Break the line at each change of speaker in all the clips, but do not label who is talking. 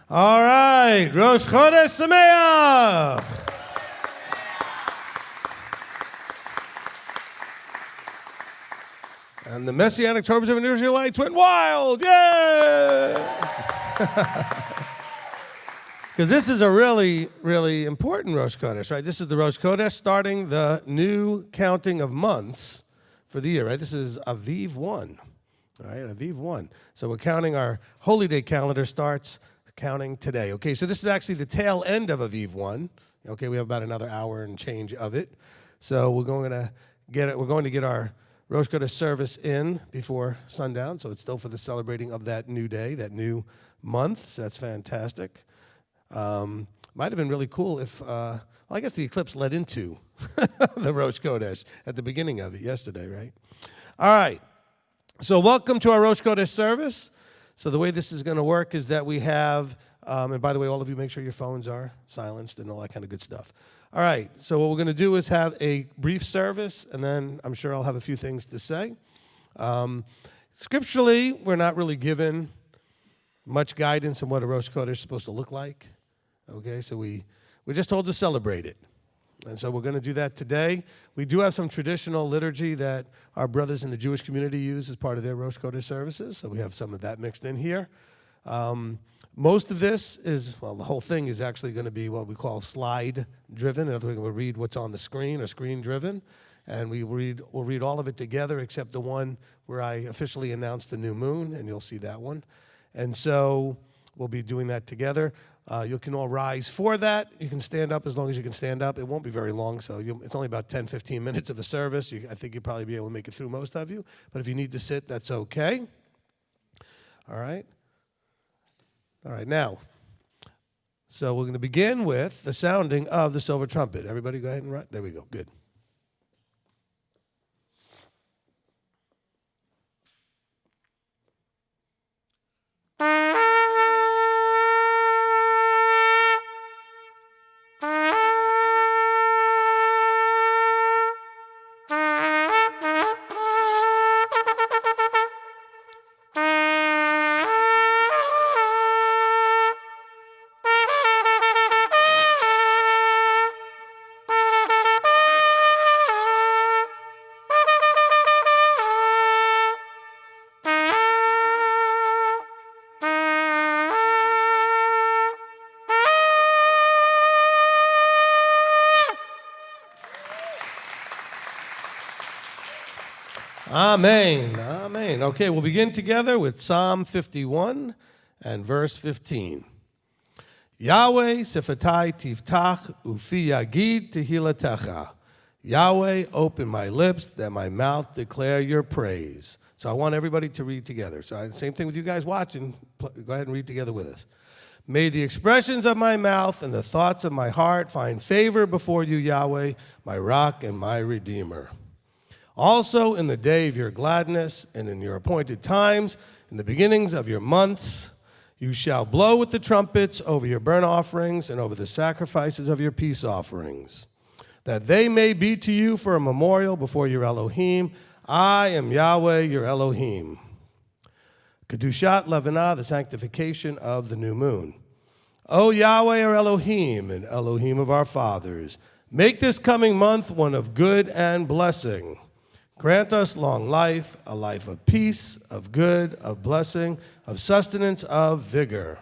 All right, Rosh Chodesh Sameach. And the Messianic turbans of Israelites went wild. Yay! Because this is a really, really important Rosh Chodesh, right? This is the Rosh Chodesh starting the new counting of months for the year, right? This is Aviv 1, all right? Aviv 1. So we're counting our holy day calendar starts counting today. Okay, so this is actually the tail end of Aviv 1. Okay, we have about another hour and change of it. So we're going to get our Rosh Chodesh service in before sundown, so it's still for the celebrating of that new day, that new month, so that's fantastic. Might have been really cool if, I guess the eclipse led into the Rosh Chodesh at the beginning of it yesterday, right? All right, so welcome to our Rosh Chodesh service. So the way this is going to work is that we have, and by the way, all of you make sure your phones are silenced and all that kind of good stuff. All right, so what we're going to do is have a brief service, and then I'm sure I'll have a few things to say. Scripturally, we're not really given much guidance on what a Rosh Chodesh is supposed to look like. Okay, so we're just told to celebrate it. And so we're going to do that today. We do have some traditional liturgy that our brothers in the Jewish community use as part of their Rosh Chodesh services, so we have some of that mixed in here. Most of this is, well, the whole thing is actually going to be what we call slide-driven. In other words, we'll read what's on the screen or screen-driven, and we'll read all of it together except the one where I officially announced the new moon, and you'll see that one. And so we'll be doing that together. You can all rise for that. You can stand up as long as you can stand up. It won't be very long, so it's only about 10, 15 minutes of a service. I think you'll probably be able to make it through, most of you. But if you need to sit, that's okay. All right? All right, now, so we're going to begin with the sounding of the silver trumpet. Everybody go ahead and write. There we go. Good. Amen. Amen. Okay, we'll begin together with Psalm 51 and verse 15. Yahweh sifatai tiftach ufi yagid tehilatecha. Yahweh, open my lips that my mouth declare your praise. So I want everybody to read together. So same thing with you guys watching. Go ahead and read together with us. May the expressions of my mouth and the thoughts of my heart find favor before you, Yahweh, my rock and my redeemer. Also in the day of your gladness and in your appointed times, in the beginnings of your months, you shall blow with the trumpets over your burnt offerings and over the sacrifices of your peace offerings, that they may be to you for a memorial before your Elohim. I am Yahweh, your Elohim. Kedushat Levanah, the sanctification of the new moon. O Yahweh, our Elohim, and Elohim of our fathers, make this coming month one of good and blessing. Grant us long life, a life of peace, of good, of blessing, of sustenance, of vigor.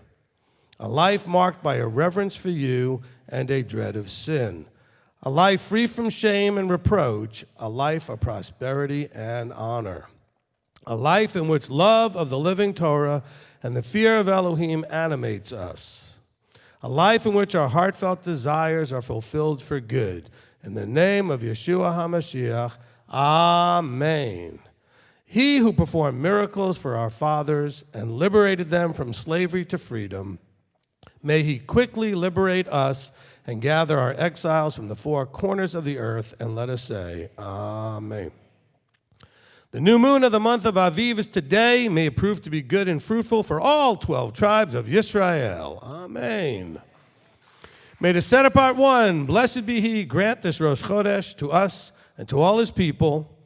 A life marked by a reverence for you and a dread of sin. A life free from shame and reproach, a life of prosperity and honor. A life in which love of the living Torah and the fear of Elohim animates us. A life in which our heartfelt desires are fulfilled for good. In the name of Yeshua HaMashiach, Amen. He who performed miracles for our fathers and liberated them from slavery to freedom, may he quickly liberate us and gather our exiles from the four corners of the earth, and let us say, Amen. The new moon of the month of Aviv is today. May it prove to be good and fruitful for all 12 tribes of Yisrael. Amen. May the set-apart one, blessed be he, grant this Rosh Chodesh to us and to all his people,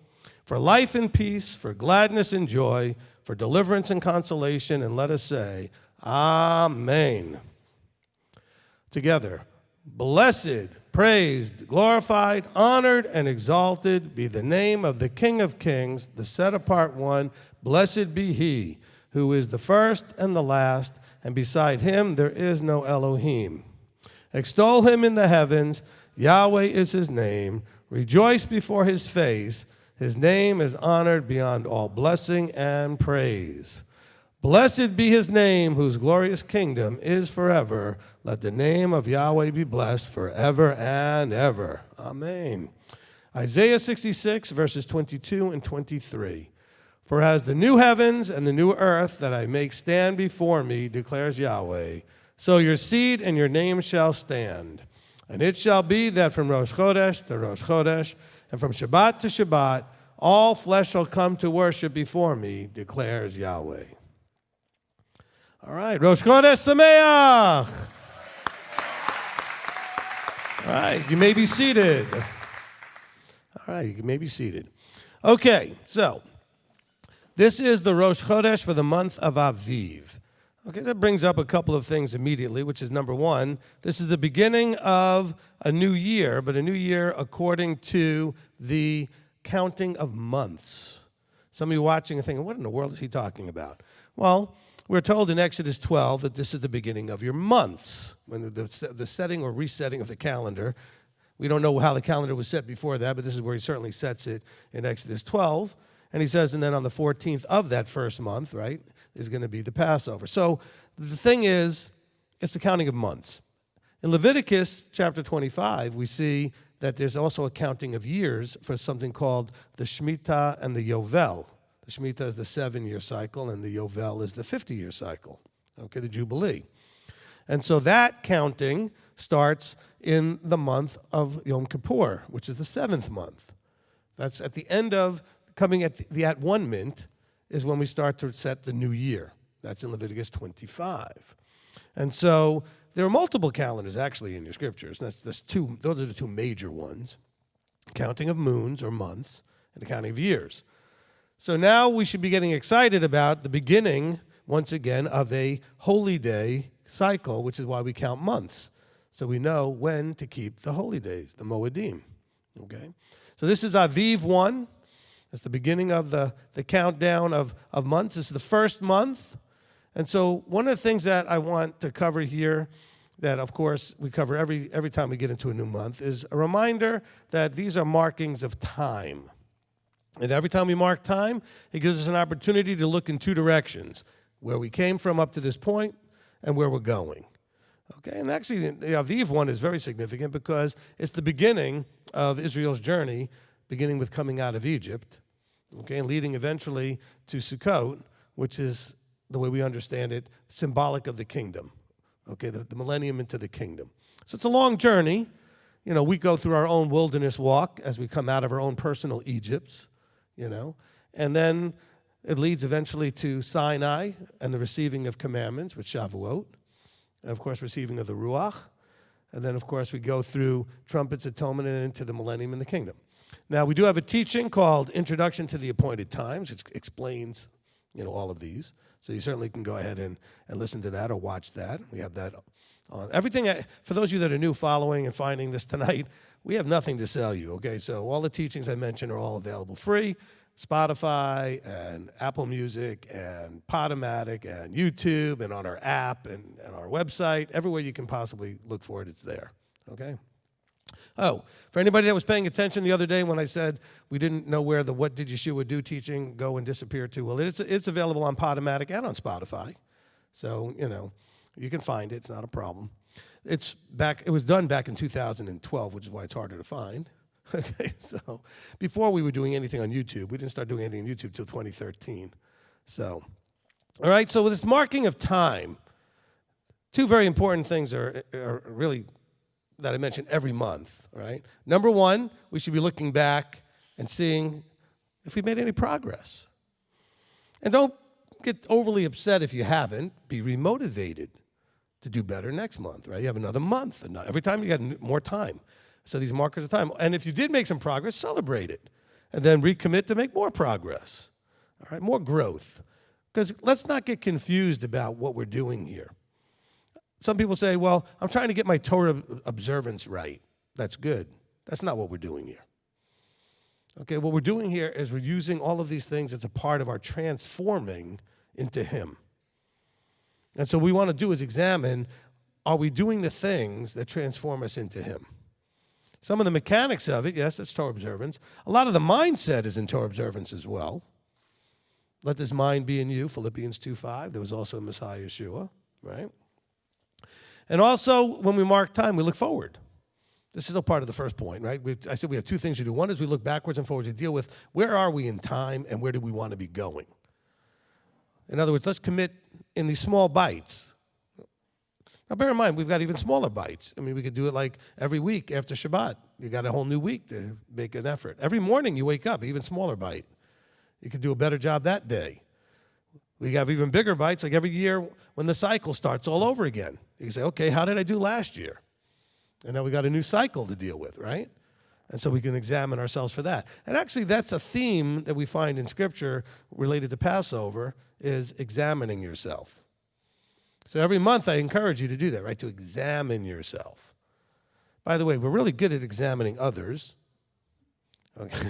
for life and peace, for gladness and joy, for deliverance and consolation, and let us say, Amen. Together. Blessed, praised, glorified, honored, and exalted be the name of the King of Kings, the set-apart one. Blessed be he who is the first and the last, and beside him there is no Elohim. Extol him in the heavens. Yahweh is his name. Rejoice before his face. His name is honored beyond all blessing and praise. Blessed be his name, whose glorious kingdom is forever. Let the name of Yahweh be blessed forever and ever. Amen. Isaiah 66, verses 22 and 23. For as the new heavens and the new earth that I make stand before me, declares Yahweh, so your seed and your name shall stand. And it shall be that from Rosh Chodesh to Rosh Chodesh, and from Shabbat to Shabbat, all flesh shall come to worship before me, declares Yahweh. All right, Rosh Chodesh Sameach. All right, you may be seated. All right, you may be seated. Okay, so this is the Rosh Chodesh for the month of Aviv. Okay, that brings up a couple of things immediately, which is number one, this is the beginning of a new year, but a new year according to the counting of months. Some of you watching are thinking, what in the world is he talking about? Well, we're told in Exodus 12 that this is the beginning of your months, when the setting or resetting of the calendar. We don't know how the calendar was set before that, but this is where he certainly sets it in Exodus 12. And he says, and then on the 14th of that first month, right, is going to be the Passover. So the thing is, it's the counting of months. In Leviticus chapter 25, we see that there's also a counting of years for something called the Shemitah and the Yovel. The Shemitah is the 7-year cycle, and the Yovel is the 50-year cycle, okay, the Jubilee. And so that counting starts in the month of Yom Kippur, which is the 7th month. That's at the end of, coming at the at one mint, is when we start to set the new year. That's in Leviticus 25. And so there are multiple calendars actually in your scriptures. Those are the two major ones, counting of moons or months and the counting of years. So now we should be getting excited about the beginning, once again, of a holy day cycle, which is why we count months. So we know when to keep the holy days, the Moedim. Okay? So this is Aviv 1. It's the beginning of the countdown of months. This is the first month. And so one of the things that I want to cover here, that of course we cover every time we get into a new month, is a reminder that these are markings of time. And every time we mark time, it gives us an opportunity to look in two directions, where we came from up to this point and where we're going. Okay, and actually the Aviv one is very significant because it's the beginning of Israel's journey, beginning with coming out of Egypt, okay, and leading eventually to Sukkot, which is, the way we understand it, symbolic of the kingdom, okay, the millennium into the kingdom. So it's a long journey. You know, we go through our own wilderness walk as we come out of our own personal Egypts, you know, and then it leads eventually to Sinai and the receiving of commandments with Shavuot, and of course receiving of the Ruach, and then of course we go through trumpets, atonement, and into the millennium in the kingdom. Now we do have a teaching called Introduction to the Appointed Times, which explains, you know, all of these. So you certainly can go ahead and listen to that or watch that. We have that on everything. For those of you that are new following and finding this tonight, we have nothing to sell you, okay? So all the teachings I mentioned are all available free. Spotify and Apple Music and Podomatic and YouTube and on our app and our website. Everywhere you can possibly look for it, it's there, okay? Oh, for anybody that was paying attention the other day when I said we didn't know where the What Did Yeshua Do teaching go and disappear to, well, it's available on Podomatic and on Spotify. So, you know, you can find it. It's not a problem. It was done back in 2012, which is why it's harder to find. Okay, so before we were doing anything on YouTube, we didn't start doing anything on YouTube till 2013. So, all right, so with this marking of time, two very important things are really that I mention every month, right? Number one, we should be looking back and seeing if we made any progress. And don't get overly upset if you haven't. Be remotivated to do better next month, right? You have another month. And every time you got more time. So these markers of time. And if you did make some progress, celebrate it. And then recommit to make more progress. All right, more growth. Because let's not get confused about what we're doing here. Some people say, well, I'm trying to get my Torah observance right. That's good. That's not what we're doing here. Okay, what we're doing here is we're using all of these things as a part of our transforming into Him. And so what we want to do is examine, are we doing the things that transform us into Him? Some of the mechanics of it, yes, that's Torah observance. A lot of the mindset is in Torah observance as well. Let this mind be in you, Philippians 2:5. There was also Messiah Yeshua, right? And also, when we mark time, we look forward. This is still part of the first point, right? I said we have two things to do. One is we look backwards and forwards to deal with where are we in time and where do we want to be going. In other words, let's commit in these small bites. Now, bear in mind, we've got even smaller bites. I mean, we could do it like every week after Shabbat. You got a whole new week to make an effort. Every morning you wake up, even smaller bite. You could do a better job that day. We have even bigger bites, like every year when the cycle starts all over again. You can say, okay, how did I do last year? And now we got a new cycle to deal with, right? And so we can examine ourselves for that. And actually, that's a theme that we find in Scripture related to Passover, is examining yourself. So every month I encourage you to do that, right? To examine yourself. By the way, we're really good at examining others. Okay.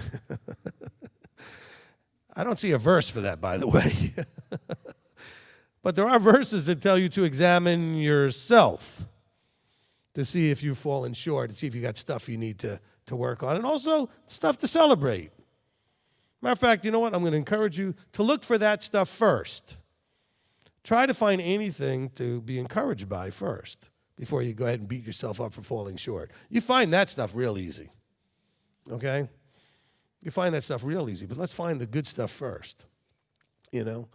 I don't see a verse for that, by the way. But there are verses that tell you to examine yourself to see if you've fallen short, to see if you got stuff you need to work on, and also stuff to celebrate. Matter of fact, you know what? I'm going to encourage you to look for that stuff first. Try to find anything to be encouraged by first before you go ahead and beat yourself up for falling short. You find that stuff real easy, okay? You find that stuff real easy, but let's find the good stuff first, you know?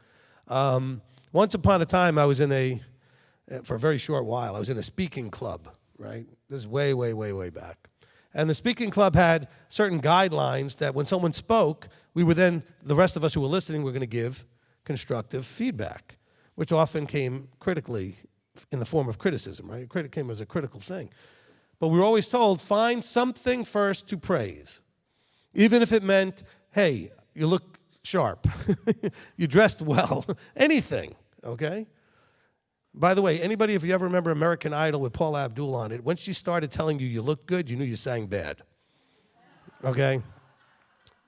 Once upon a time, I was for a very short while, I was in a speaking club, right? This is way, way, way, way back. And the speaking club had certain guidelines that when someone spoke, we were then, the rest of us who were listening, were going to give constructive feedback, which often came critically in the form of criticism, right? It came as a critical thing. But we were always told, find something first to praise. Even if it meant, hey, you look sharp, you dressed well, anything, okay? By the way, anybody, if you ever remember American Idol with Paula Abdul on it, when she started telling you looked good, you knew you sang bad, okay?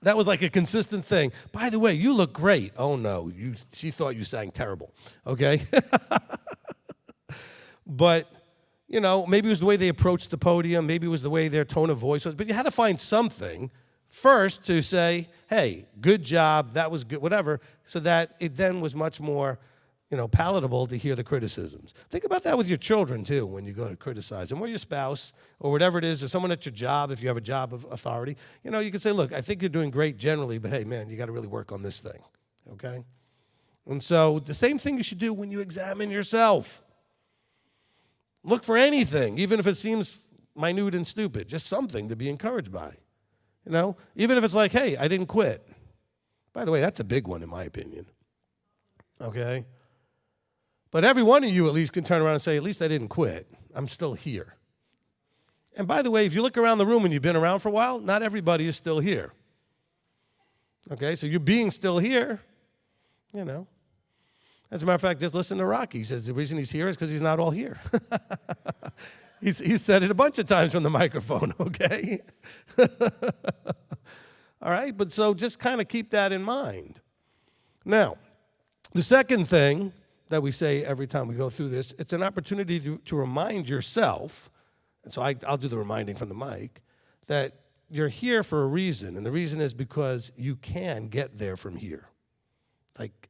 That was like a consistent thing. By the way, you look great. Oh, no, she thought you sang terrible, okay? But, you know, maybe it was the way they approached the podium, maybe it was the way their tone of voice was, but you had to find something first to say, hey, good job, that was good, whatever, so that it then was much more, you know, palatable to hear the criticisms. Think about that with your children, too, when you go to criticize them, or your spouse, or whatever it is, or someone at your job, if you have a job of authority. You know, you can say, look, I think you're doing great generally, but hey, man, you got to really work on this thing, okay? And so the same thing you should do when you examine yourself. Look for anything, even if it seems minute and stupid, just something to be encouraged by. You know, even if it's like, hey, I didn't quit. By the way, that's a big one in my opinion, okay? But every one of you at least can turn around and say, at least I didn't quit. I'm still here. And by the way, if you look around the room and you've been around for a while, not everybody is still here. Okay, so you're being still here, you know. As a matter of fact, just listen to Rocky. He says the reason he's here is because he's not all here. He's said it a bunch of times from the microphone, okay? All right, but so just kind of keep that in mind. Now, the second thing that we say every time we go through this, it's an opportunity to remind yourself, and so I'll do the reminding from the mic, that you're here for a reason, and the reason is because you can get there from here. Like,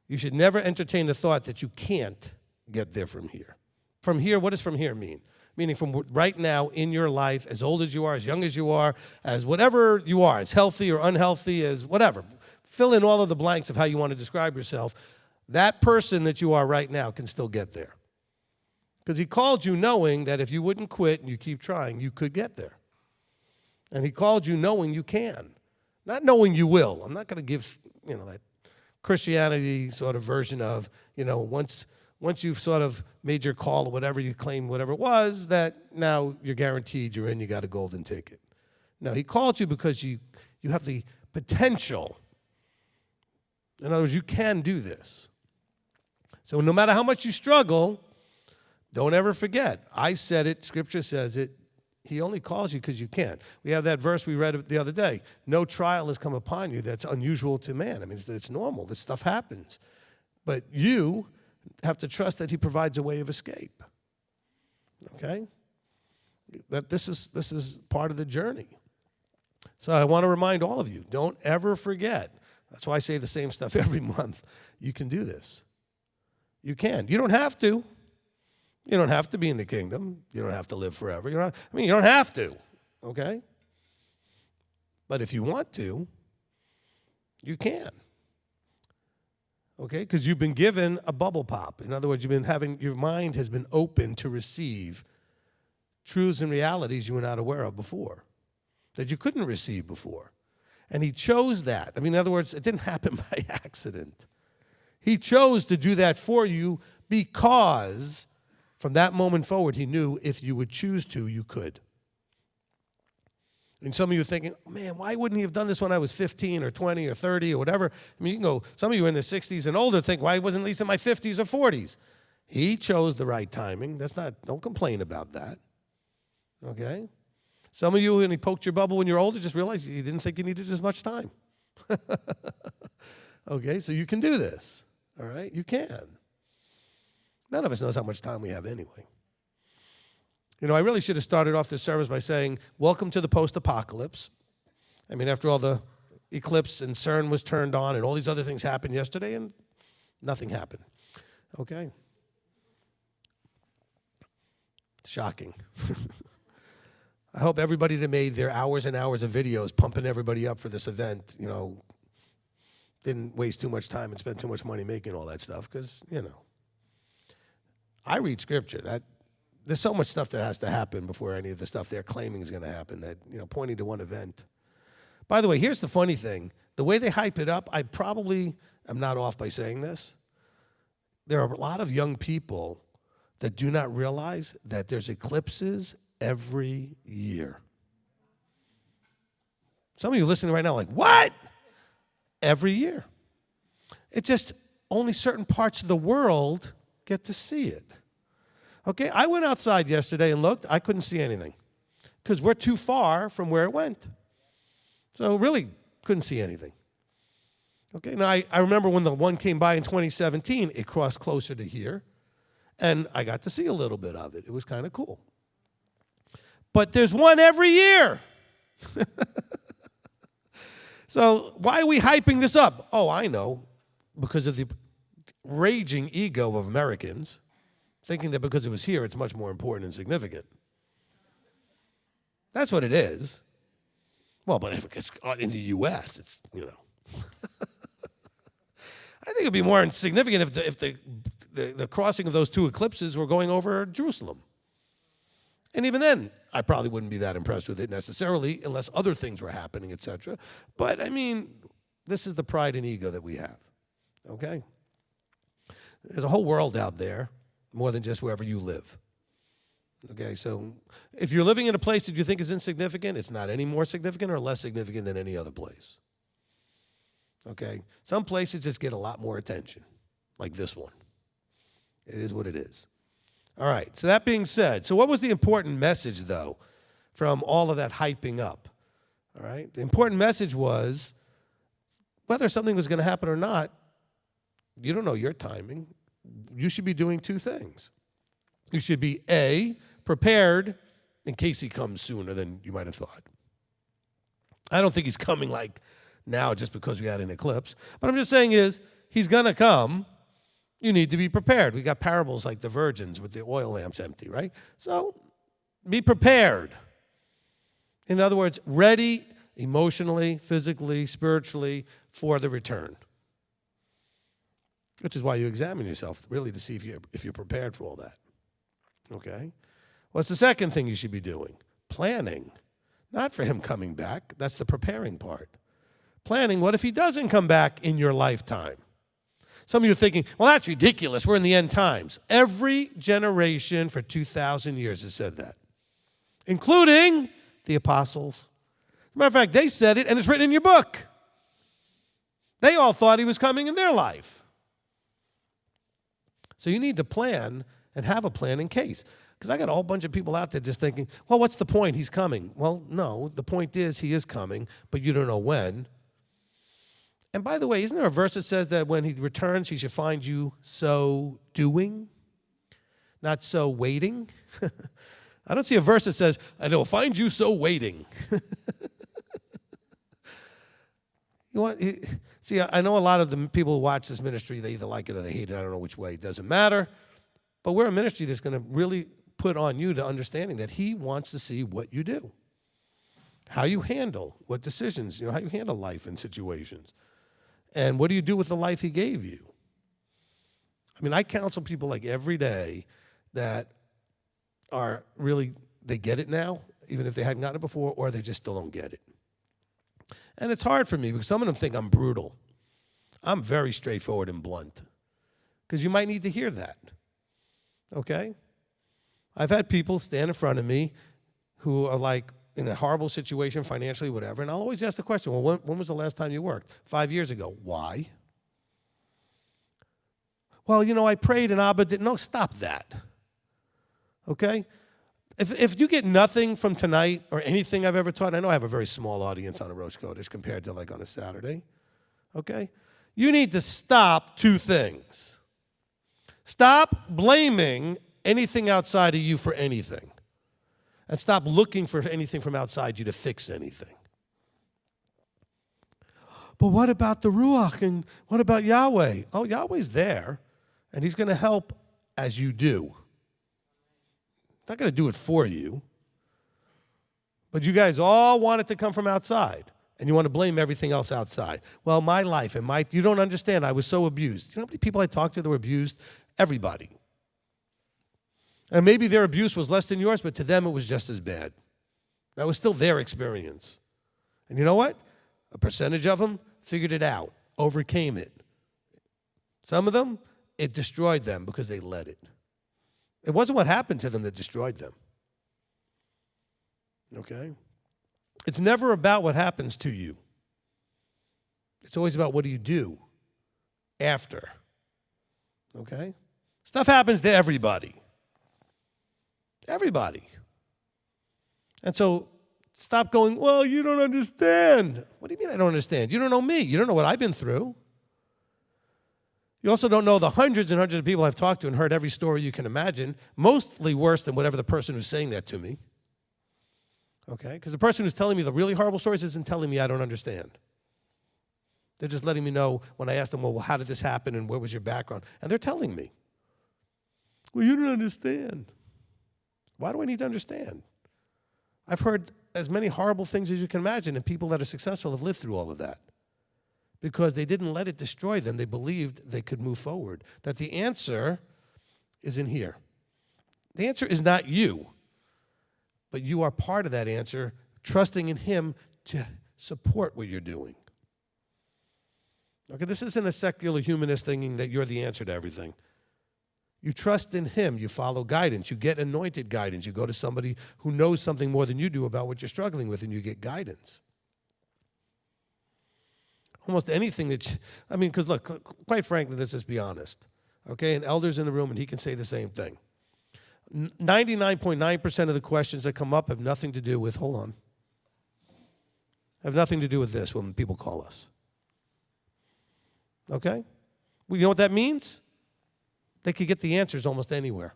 you should never entertain the thought that you can't get there from here. From here, what does from here mean? Meaning from right now in your life, as old as you are, as young as you are, as whatever you are, as healthy or unhealthy, as whatever. Fill in all of the blanks of how you want to describe yourself. That person that you are right now can still get there. Because he called you knowing that if you wouldn't quit and you keep trying, you could get there. And he called you knowing you can. Not knowing you will. I'm not going to give, you know, that Christianity sort of version of, you know, once you've sort of made your call or whatever you claim, whatever it was, that now you're guaranteed you're in, you got a golden ticket. No, he called you because you have the potential In other words, you can do this. So no matter how much you struggle, don't ever forget. I said it, Scripture says it. He only calls you because you can. We have that verse we read the other day. No trial has come upon you that's unusual to man. I mean, it's normal. This stuff happens. But you have to trust that he provides a way of escape. Okay? That this is part of the journey. So I want to remind all of you, don't ever forget. That's why I say the same stuff every month. You can do this. You can. You don't have to. You don't have to be in the kingdom. You don't have to live forever. You don't have to, okay? But if you want to, you can, okay? Because you've been given a bubble pop. In other words, your mind has been open to receive truths and realities you were not aware of before, that you couldn't receive before. And he chose that. I mean, in other words, it didn't happen by accident. He chose to do that for you because from that moment forward, he knew if you would choose to, you could. And some of you are thinking, man, why wouldn't he have done this when I was 15 or 20 or 30 or whatever? I mean, you can go, some of you are in the 60s and older think, why wasn't at least in my 50s or 40s? He chose the right timing. Don't complain about that. Okay? Some of you, when he poked your bubble when you're older, just realized you didn't think you needed as much time. Okay, so you can do this. All right? You can. None of us knows how much time we have anyway. You know, I really should have started off this service by saying, welcome to the post-apocalypse. I mean, after all the eclipse and CERN was turned on and all these other things happened yesterday and nothing happened. Okay? Shocking. I hope everybody that made their hours and hours of videos pumping everybody up for this event, you know, didn't waste too much time and spend too much money making all that stuff because, you know, I read Scripture. There's so much stuff that has to happen before any of the stuff they're claiming is going to happen that, you know, pointing to one event. By the way, here's the funny thing. The way they hype it up, I probably am not off by saying this. There are a lot of young people that do not realize that there's eclipses every year. Some of you listening right now are like, what? Every year. It's just only certain parts of the world get to see it. Okay, I went outside yesterday and looked. I couldn't see anything because we're too far from where it went. So really couldn't see anything. Okay, now I remember when the one came by in 2017, it crossed closer to here, and I got to see a little bit of it. It was kind of cool. But there's one every year. So why are we hyping this up? Oh, I know. Because of the raging ego of Americans, thinking that because it was here, it's much more important and significant. That's what it is. Well, but if it's in the U.S., it's, you know. I think it'd be more significant if the crossing of those two eclipses were going over Jerusalem. And even then, I probably wouldn't be that impressed with it necessarily unless other things were happening, etc. But, I mean, this is the pride and ego that we have, okay? There's a whole world out there more than just wherever you live, okay? So if you're living in a place that you think is insignificant, it's not any more significant or less significant than any other place, okay? Some places just get a lot more attention, like this one. It is what it is. All right, so that being said, so what was the important message, though, from all of that hyping up? All right, the important message was whether something was going to happen or not, you don't know your timing. You should be doing two things. You should be, A, prepared in case he comes sooner than you might have thought. I don't think he's coming like now just because we had an eclipse. But I'm just saying is, he's going to come. You need to be prepared. We got parables like the virgins with the oil lamps empty, right? So be prepared. In other words, ready emotionally, physically, spiritually for the return. Which is why you examine yourself, really, to see if you're prepared for all that. Okay? What's the second thing you should be doing? Planning. Not for him coming back. That's the preparing part. Planning, what if he doesn't come back in your lifetime? Some of you are thinking, well, that's ridiculous. We're in the end times. Every generation for 2,000 years has said that, including the apostles. As a matter of fact, they said it, and it's written in your book. They all thought he was coming in their life. So you need to plan and have a plan in case. Because I got a whole bunch of people out there just thinking, well, what's the point? He's coming. Well, no, the point is he is coming, but you don't know when. And by the way, isn't there a verse that says that when he returns, he should find you so doing, not so waiting? I don't see a verse that says, and he'll find you so waiting. You want, see, I know a lot of the people who watch this ministry, they either like it or they hate it. I don't know which way. It doesn't matter. But we're a ministry that's going to really put on you the understanding that he wants to see what you do, how you handle, what decisions, how you handle life and situations. And what do you do with the life he gave you? I mean, I counsel people like every day that are really, they get it now, even if they hadn't gotten it before, or they just still don't get it. And it's hard for me because some of them think I'm brutal. I'm very straightforward and blunt because you might need to hear that, okay? I've had people stand in front of me who are like in a horrible situation financially, whatever, and I'll always ask the question, well, when was the last time you worked? 5 years ago. Why? Well, I prayed and Abba didn't. No, stop that, okay? If you get nothing from tonight or anything I've ever taught, I know I have a very small audience on a Rosh Chodesh compared to like on a Saturday, okay? You need to stop two things. Stop blaming anything outside of you for anything. And stop looking for anything from outside you to fix anything. But what about the Ruach and what about Yahweh? Oh, Yahweh's there, and he's going to help as you do. Not going to do it for you. But you guys all want it to come from outside, and you want to blame everything else outside. Well, my life and you don't understand, I was so abused. You know how many people I talked to that were abused? Everybody. And maybe their abuse was less than yours, but to them it was just as bad. That was still their experience. And you know what? A percentage of them figured it out, overcame it. Some of them, it destroyed them because they let it. It wasn't what happened to them that destroyed them. Okay? It's never about what happens to you. It's always about what do you do after. Okay? Stuff happens to everybody. Everybody. And so stop going, well, you don't understand. What do you mean I don't understand? You don't know me. You don't know what I've been through. You also don't know the hundreds and hundreds of people I've talked to and heard every story you can imagine, mostly worse than whatever the person who's saying that to me. Okay? Because the person who's telling me the really horrible stories isn't telling me I don't understand. They're just letting me know when I ask them, well, how did this happen and what was your background? And they're telling me. Well, you don't understand. Why do I need to understand? I've heard as many horrible things as you can imagine, and people that are successful have lived through all of that. Because they didn't let it destroy them. They believed they could move forward. That the answer is in here. The answer is not you, but you are part of that answer, trusting in him to support what you're doing. Okay, this isn't a secular humanist thinking that you're the answer to everything. You trust in him. You follow guidance. You get anointed guidance. You go to somebody who knows something more than you do about what you're struggling with, and you get guidance. Almost anything because look, quite frankly, let's just be honest. Okay, an elder's in the room, and he can say the same thing. 99.9% of the questions that come up have nothing to do with, have nothing to do with this when people call us. Okay? Well, you know what that means? They could get the answers almost anywhere.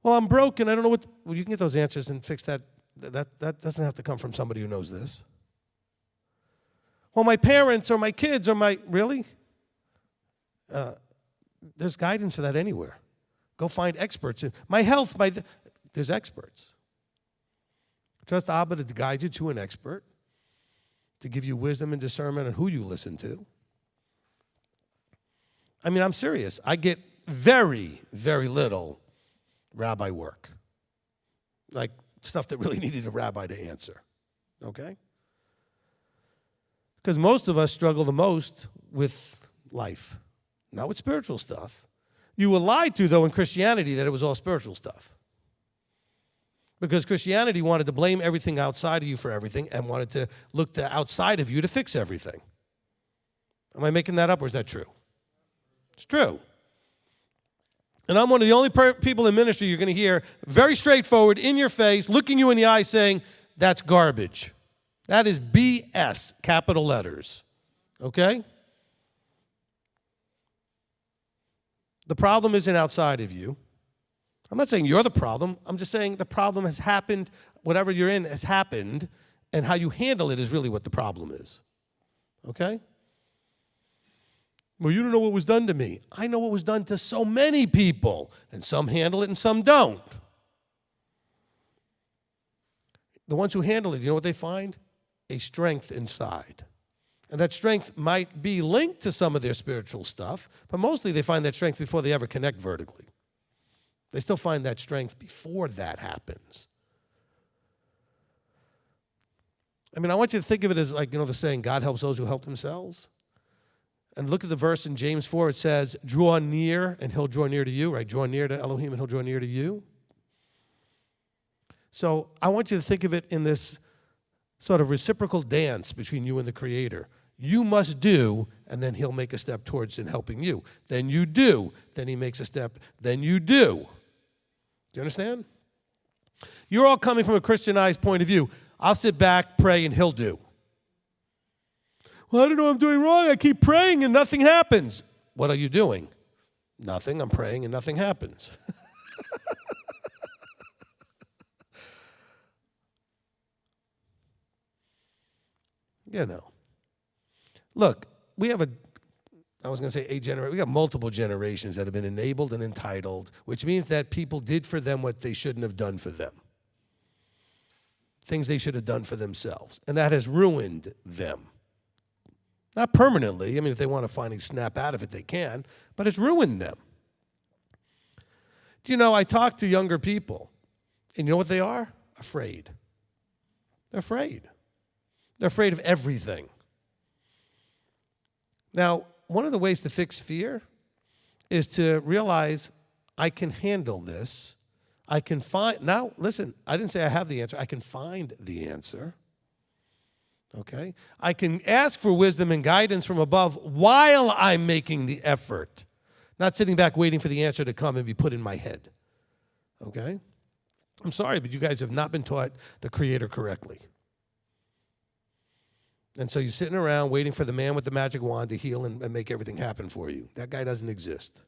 Well, I'm broken. I don't know what. Well, you can get those answers and fix that. That doesn't have to come from somebody who knows this. Well, my parents or my kids or really? There's guidance for that anywhere. Go find experts. My health, there's experts. Trust Abba to guide you to an expert, to give you wisdom and discernment on who you listen to. I mean, I'm serious. I get very, very little rabbi work. Like stuff that really needed a rabbi to answer. Okay? Because most of us struggle the most with life, not with spiritual stuff. You were lied to, though, in Christianity that it was all spiritual stuff. Because Christianity wanted to blame everything outside of you for everything and wanted to look to outside of you to fix everything. Am I making that up, or is that true? It's true. And I'm one of the only people in ministry you're going to hear very straightforward, in your face, looking you in the eye, saying, that's garbage. That is BS, capital letters. Okay? The problem isn't outside of you. I'm not saying you're the problem. I'm just saying the problem has happened. Whatever you're in has happened, and how you handle it is really what the problem is. Okay? Well, you don't know what was done to me. I know what was done to so many people, and some handle it and some don't. The ones who handle it, you know what they find? A strength inside. And that strength might be linked to some of their spiritual stuff, but mostly they find that strength before they ever connect vertically. They still find that strength before that happens. I mean, I want you to think of it as like, the saying, God helps those who help themselves. And look at the verse in James 4. It says, draw near and he'll draw near to you, right? Draw near to Elohim and he'll draw near to you. So I want you to think of it in this sort of reciprocal dance between you and the Creator. You must do, and then he'll make a step towards in helping you. Then you do. Then he makes a step. Then you do. Do you understand? You're all coming from a Christianized point of view. I'll sit back, pray, and he'll do. Well, I don't know what I'm doing wrong. I keep praying and nothing happens. What are you doing? Nothing. I'm praying and nothing happens. Look, we have we got multiple generations that have been enabled and entitled, which means that people did for them what they shouldn't have done for them. Things they should have done for themselves. And that has ruined them. Not permanently. I mean, if they want to finally snap out of it, they can. But it's ruined them. Do you know, I talk to younger people, and you know what they are? Afraid. They're afraid. They're afraid of everything. Now, one of the ways to fix fear is to realize I can handle this. I can find, now listen, I didn't say I have the answer. I can find the answer. Okay? I can ask for wisdom and guidance from above while I'm making the effort. Not sitting back waiting for the answer to come and be put in my head. Okay? I'm sorry, but you guys have not been taught the Creator correctly. And so you're sitting around waiting for the man with the magic wand to heal and make everything happen for you. That guy doesn't exist.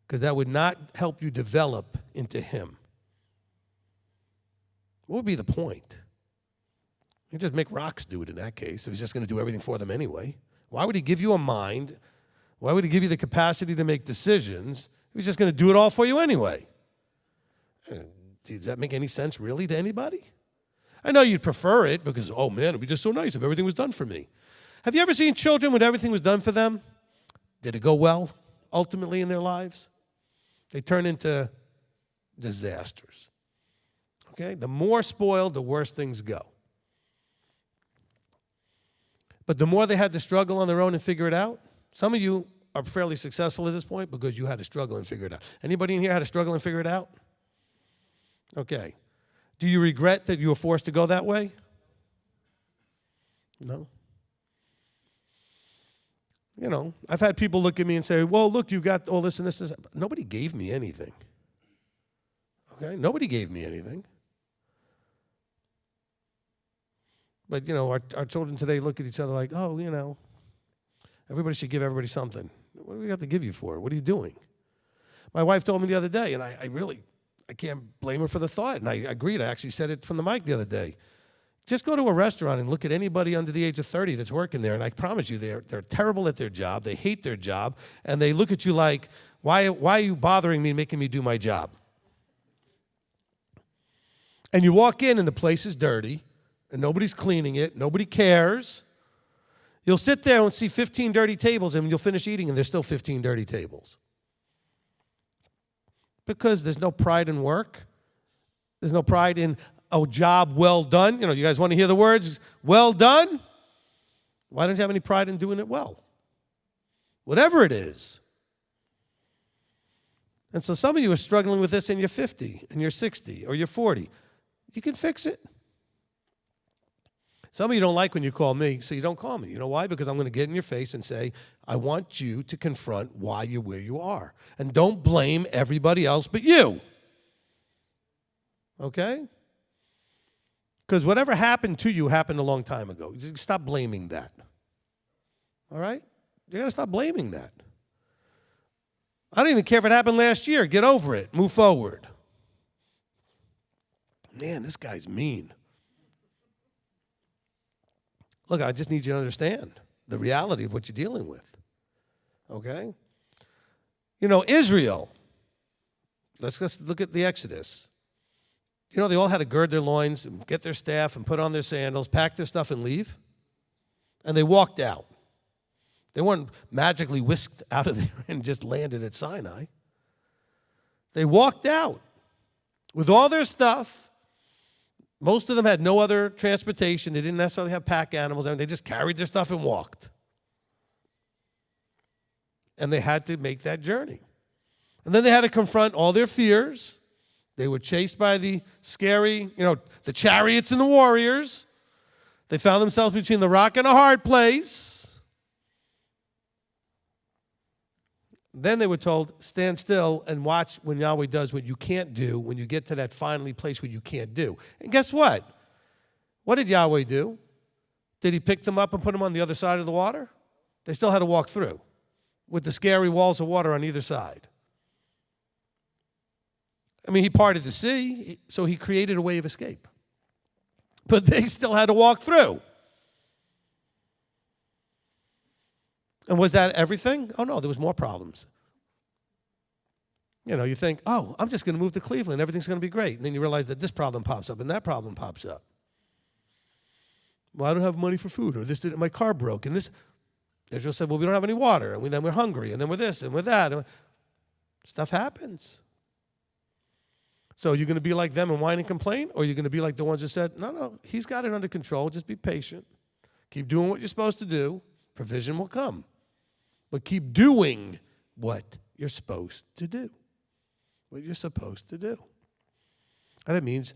Because that would not help you develop into him. What would be the point? You just make rocks do it in that case. If he's just going to do everything for them anyway. Why would he give you a mind? Why would he give you the capacity to make decisions if he's just going to do it all for you anyway? Does that make any sense really to anybody? I know you'd prefer it because, oh man, it'd be just so nice if everything was done for me. Have you ever seen children when everything was done for them? Did it go well ultimately in their lives? They turn into disasters. Okay? The more spoiled, the worse things go. But the more they had to struggle on their own and figure it out, some of you are fairly successful at this point because you had to struggle and figure it out. Anybody in here had to struggle and figure it out? Okay. Do you regret that you were forced to go that way? No. I've had people look at me and say, well, look, you got all this and this and this. Nobody gave me anything. Okay? Nobody gave me anything. But, our children today look at each other like, oh, everybody should give everybody something. What do we got to give you for? What are you doing? My wife told me the other day, and I can't blame her for the thought, and I agreed. I actually said it from the mic the other day. Just go to a restaurant and look at anybody under the age of 30 that's working there, and I promise you they're terrible at their job. They hate their job, and they look at you like, why are you bothering me and making me do my job? And you walk in, and the place is dirty, and nobody's cleaning it. Nobody cares. You'll sit there and see 15 dirty tables, and you'll finish eating, and there's still 15 dirty tables. Because there's no pride in work. There's no pride in a job well done. You guys want to hear the words, well done? Why don't you have any pride in doing it well? Whatever it is. And so some of you are struggling with this and you're 50 and you're 60 or you're 40. You can fix it. Some of you don't like when you call me, so you don't call me. You know why? Because I'm going to get in your face and say, I want you to confront why you're where you are. And don't blame everybody else but you. Okay? Because whatever happened to you happened a long time ago. You stop blaming that. All right? You got to stop blaming that. I don't even care if it happened last year. Get over it. Move forward. Man, this guy's mean. Look, I just need you to understand the reality of what you're dealing with. Okay? You know, Israel, let's look at the Exodus. You know, they all had to gird their loins and get their staff and put on their sandals, pack their stuff and leave. And they walked out. They weren't magically whisked out of there and just landed at Sinai. They walked out with all their stuff. Most of them had no other transportation. They didn't necessarily have pack animals. They just carried their stuff and walked. And they had to make that journey. And then they had to confront all their fears. They were chased by the scary, the chariots and the warriors. They found themselves between the rock and a hard place. Then they were told, stand still and watch when Yahweh does what you can't do when you get to that finally place where you can't do. And guess what? What did Yahweh do? Did he pick them up and put them on the other side of the water? They still had to walk through with the scary walls of water on either side. I mean, he parted the sea, so he created a way of escape. But they still had to walk through. And was that everything? Oh, no, there was more problems. You think, oh, I'm just going to move to Cleveland. Everything's going to be great. And then you realize that this problem pops up and that problem pops up. Well, I don't have money for food, or my car broke. And this, Israel said, well, we don't have any water. And then we're hungry. And then we're this and we're that. Stuff happens. So you're going to be like them and whine and complain? Or you're going to be like the ones that said, no, he's got it under control. Just be patient. Keep doing what you're supposed to do. Provision will come. But keep doing what you're supposed to do. What you're supposed to do. And it means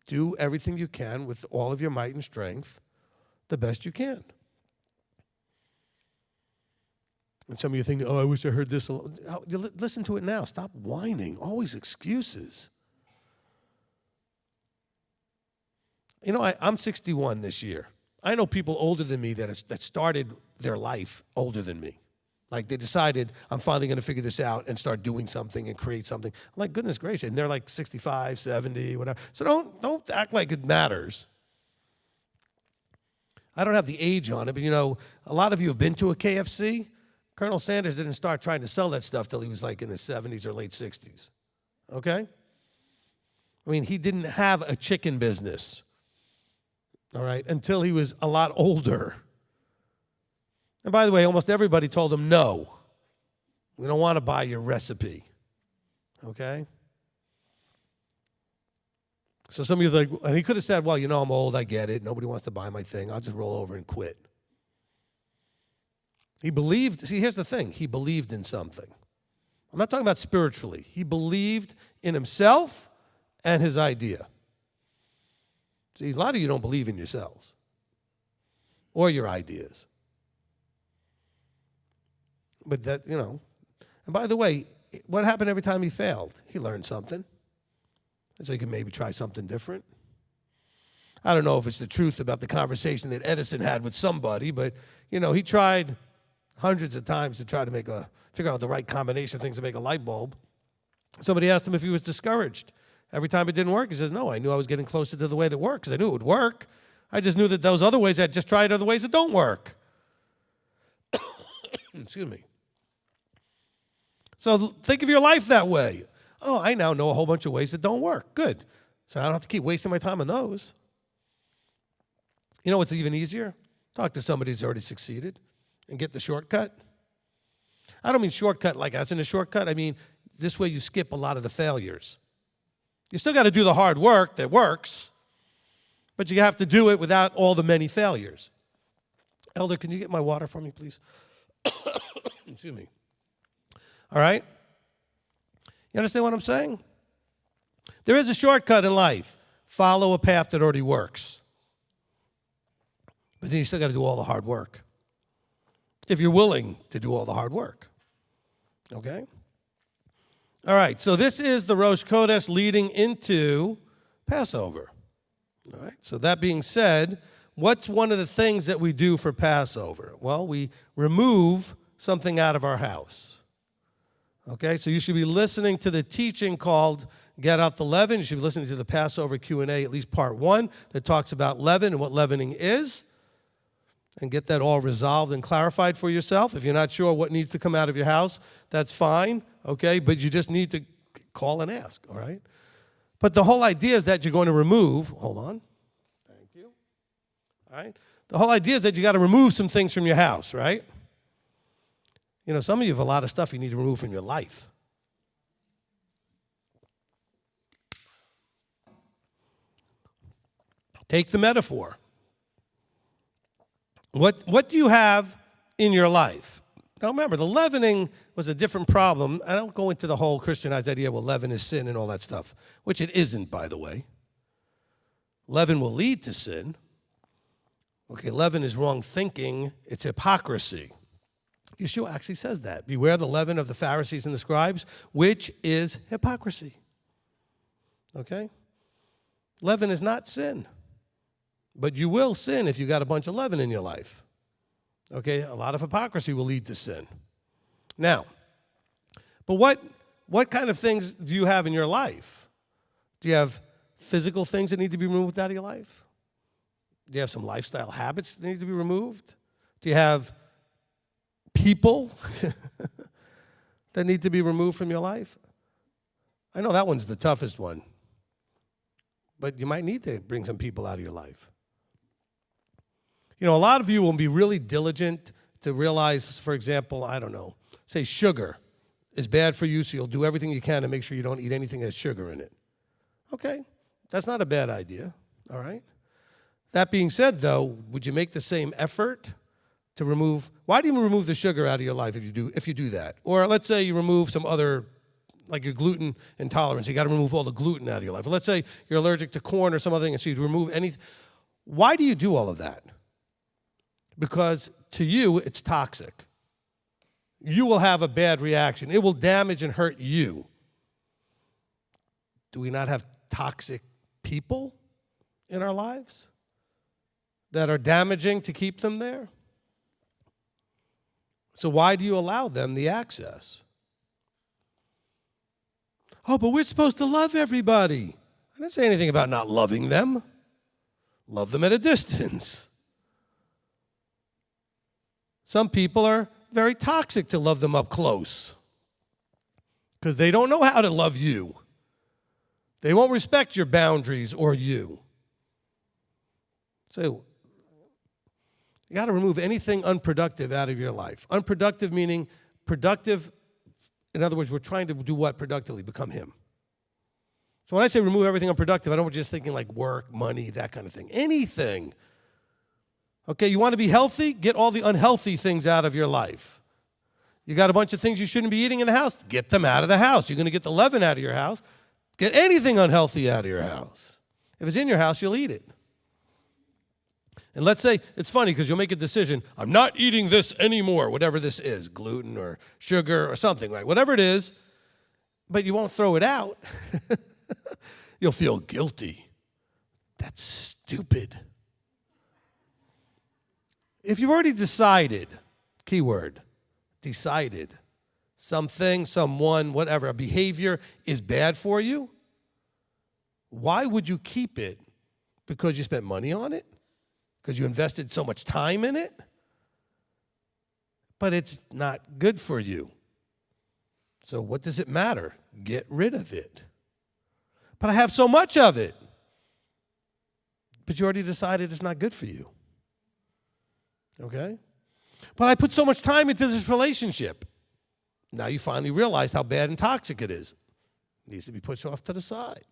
do everything you can with all of your might and strength the best you can. And some of you think, oh, I wish I heard this. Listen to it now. Stop whining. Always excuses. I'm 61 this year. I know people older than me that started their life older than me. Like they decided, I'm finally going to figure this out and start doing something and create something. I'm like, goodness gracious. And they're like 65, 70, whatever. So don't act like it matters. I don't have the age on it, but a lot of you have been to a KFC. Colonel Sanders didn't start trying to sell that stuff till he was like in his 70s or late 60s. Okay? I mean, he didn't have a chicken business. All right, until he was a lot older. And by the way, almost everybody told him, no, we don't want to buy your recipe. Okay? So some of you are like, and he could have said, well, I'm old, I get it. Nobody wants to buy my thing. I'll just roll over and quit. He believed, see, here's the thing. He believed in something. I'm not talking about spiritually. He believed in himself and his idea. See, a lot of you don't believe in yourselves or your ideas. But that, and by the way, what happened every time he failed? He learned something. And so he can maybe try something different. I don't know if it's the truth about the conversation that Edison had with somebody, but, he tried hundreds of times to try to figure out the right combination of things to make a light bulb. Somebody asked him if he was discouraged. Every time it didn't work, he says, no, I knew I was getting closer to the way that works. I knew it would work. I just knew that those other ways, I'd just tried other ways that don't work. Excuse me. So think of your life that way. Oh, I now know a whole bunch of ways that don't work. Good. So I don't have to keep wasting my time on those. You know what's even easier? Talk to somebody who's already succeeded and get the shortcut. I don't mean shortcut like as in a shortcut. I mean this way you skip a lot of the failures. You still got to do the hard work that works, but you have to do it without all the many failures. Elder, can you get my water for me, please? Excuse me. All right? You understand what I'm saying? There is a shortcut in life. Follow a path that already works. But then you still got to do all the hard work. If you're willing to do all the hard work. Okay? All right, so this is the Rosh Chodesh leading into Passover. All right, so that being said, what's one of the things that we do for Passover? Well, we remove something out of our house. Okay, so you should be listening to the teaching called Get Out the Leaven. You should be listening to the Passover Q&A, at least part 1, that talks about leaven and what leavening is, and get that all resolved and clarified for yourself. If you're not sure what needs to come out of your house, that's fine, okay, but you just need to call and ask, all right? But the whole idea is that you're going to remove, hold on, thank you, all right? The whole idea is that you got to remove some things from your house, right? You know, some of you have a lot of stuff you need to remove from your life. Take the metaphor. What do you have in your life? Now remember, the leavening was a different problem. I don't go into the whole Christianized idea, well, leaven is sin and all that stuff, which it isn't, by the way. Leaven will lead to sin. Okay, leaven is wrong thinking. It's hypocrisy. Yeshua actually says that. Beware the leaven of the Pharisees and the scribes, which is hypocrisy. Okay? Leaven is not sin. But you will sin if you got a bunch of leaven in your life. Okay? A lot of hypocrisy will lead to sin. Now, but what kind of things do you have in your life? Do you have physical things that need to be removed out of your life? Do you have some lifestyle habits that need to be removed? Do you have people that need to be removed from your life? I know that one's the toughest one. But you might need to bring some people out of your life. You know, a lot of you will be really diligent to realize, for example, I don't know, say sugar is bad for you, so you'll do everything you can to make sure you don't eat anything that has sugar in it. Okay, that's not a bad idea, all right? That being said, though, would you make the same effort to remove, why do you remove the sugar out of your life if you do that? Or let's say you remove some other, like your gluten intolerance, you got to remove all the gluten out of your life. Or let's say you're allergic to corn or some other thing, and so you remove anything. Why do you do all of that? Because to you, it's toxic. You will have a bad reaction. It will damage and hurt you. Do we not have toxic people in our lives that are damaging to keep them there? So why do you allow them the access? Oh, but we're supposed to love everybody. I didn't say anything about not loving them. Love them at a distance. Some people are very toxic to love them up close because they don't know how to love you. They won't respect your boundaries or you. So you got to remove anything unproductive out of your life. Unproductive meaning productive. In other words, we're trying to do what productively? Become him. So when I say remove everything unproductive, I don't want you just thinking like work, money, that kind of thing. Anything. Okay, you want to be healthy? Get all the unhealthy things out of your life. You got a bunch of things you shouldn't be eating in the house? Get them out of the house. You're going to get the leaven out of your house. Get anything unhealthy out of your house. If it's in your house, you'll eat it. And let's say, it's funny because you'll make a decision, I'm not eating this anymore, whatever this is, gluten or sugar or something, right? Whatever it is, but you won't throw it out. You'll feel guilty. That's stupid. If you've already decided, keyword, decided, something, someone, whatever, a behavior is bad for you, why would you keep it? Because you spent money on it? Because you invested so much time in it? But it's not good for you. So what does it matter? Get rid of it. But I have so much of it. But you already decided it's not good for you. Okay? But I put so much time into this relationship. Now you finally realized how bad and toxic it is. It needs to be pushed off to the side.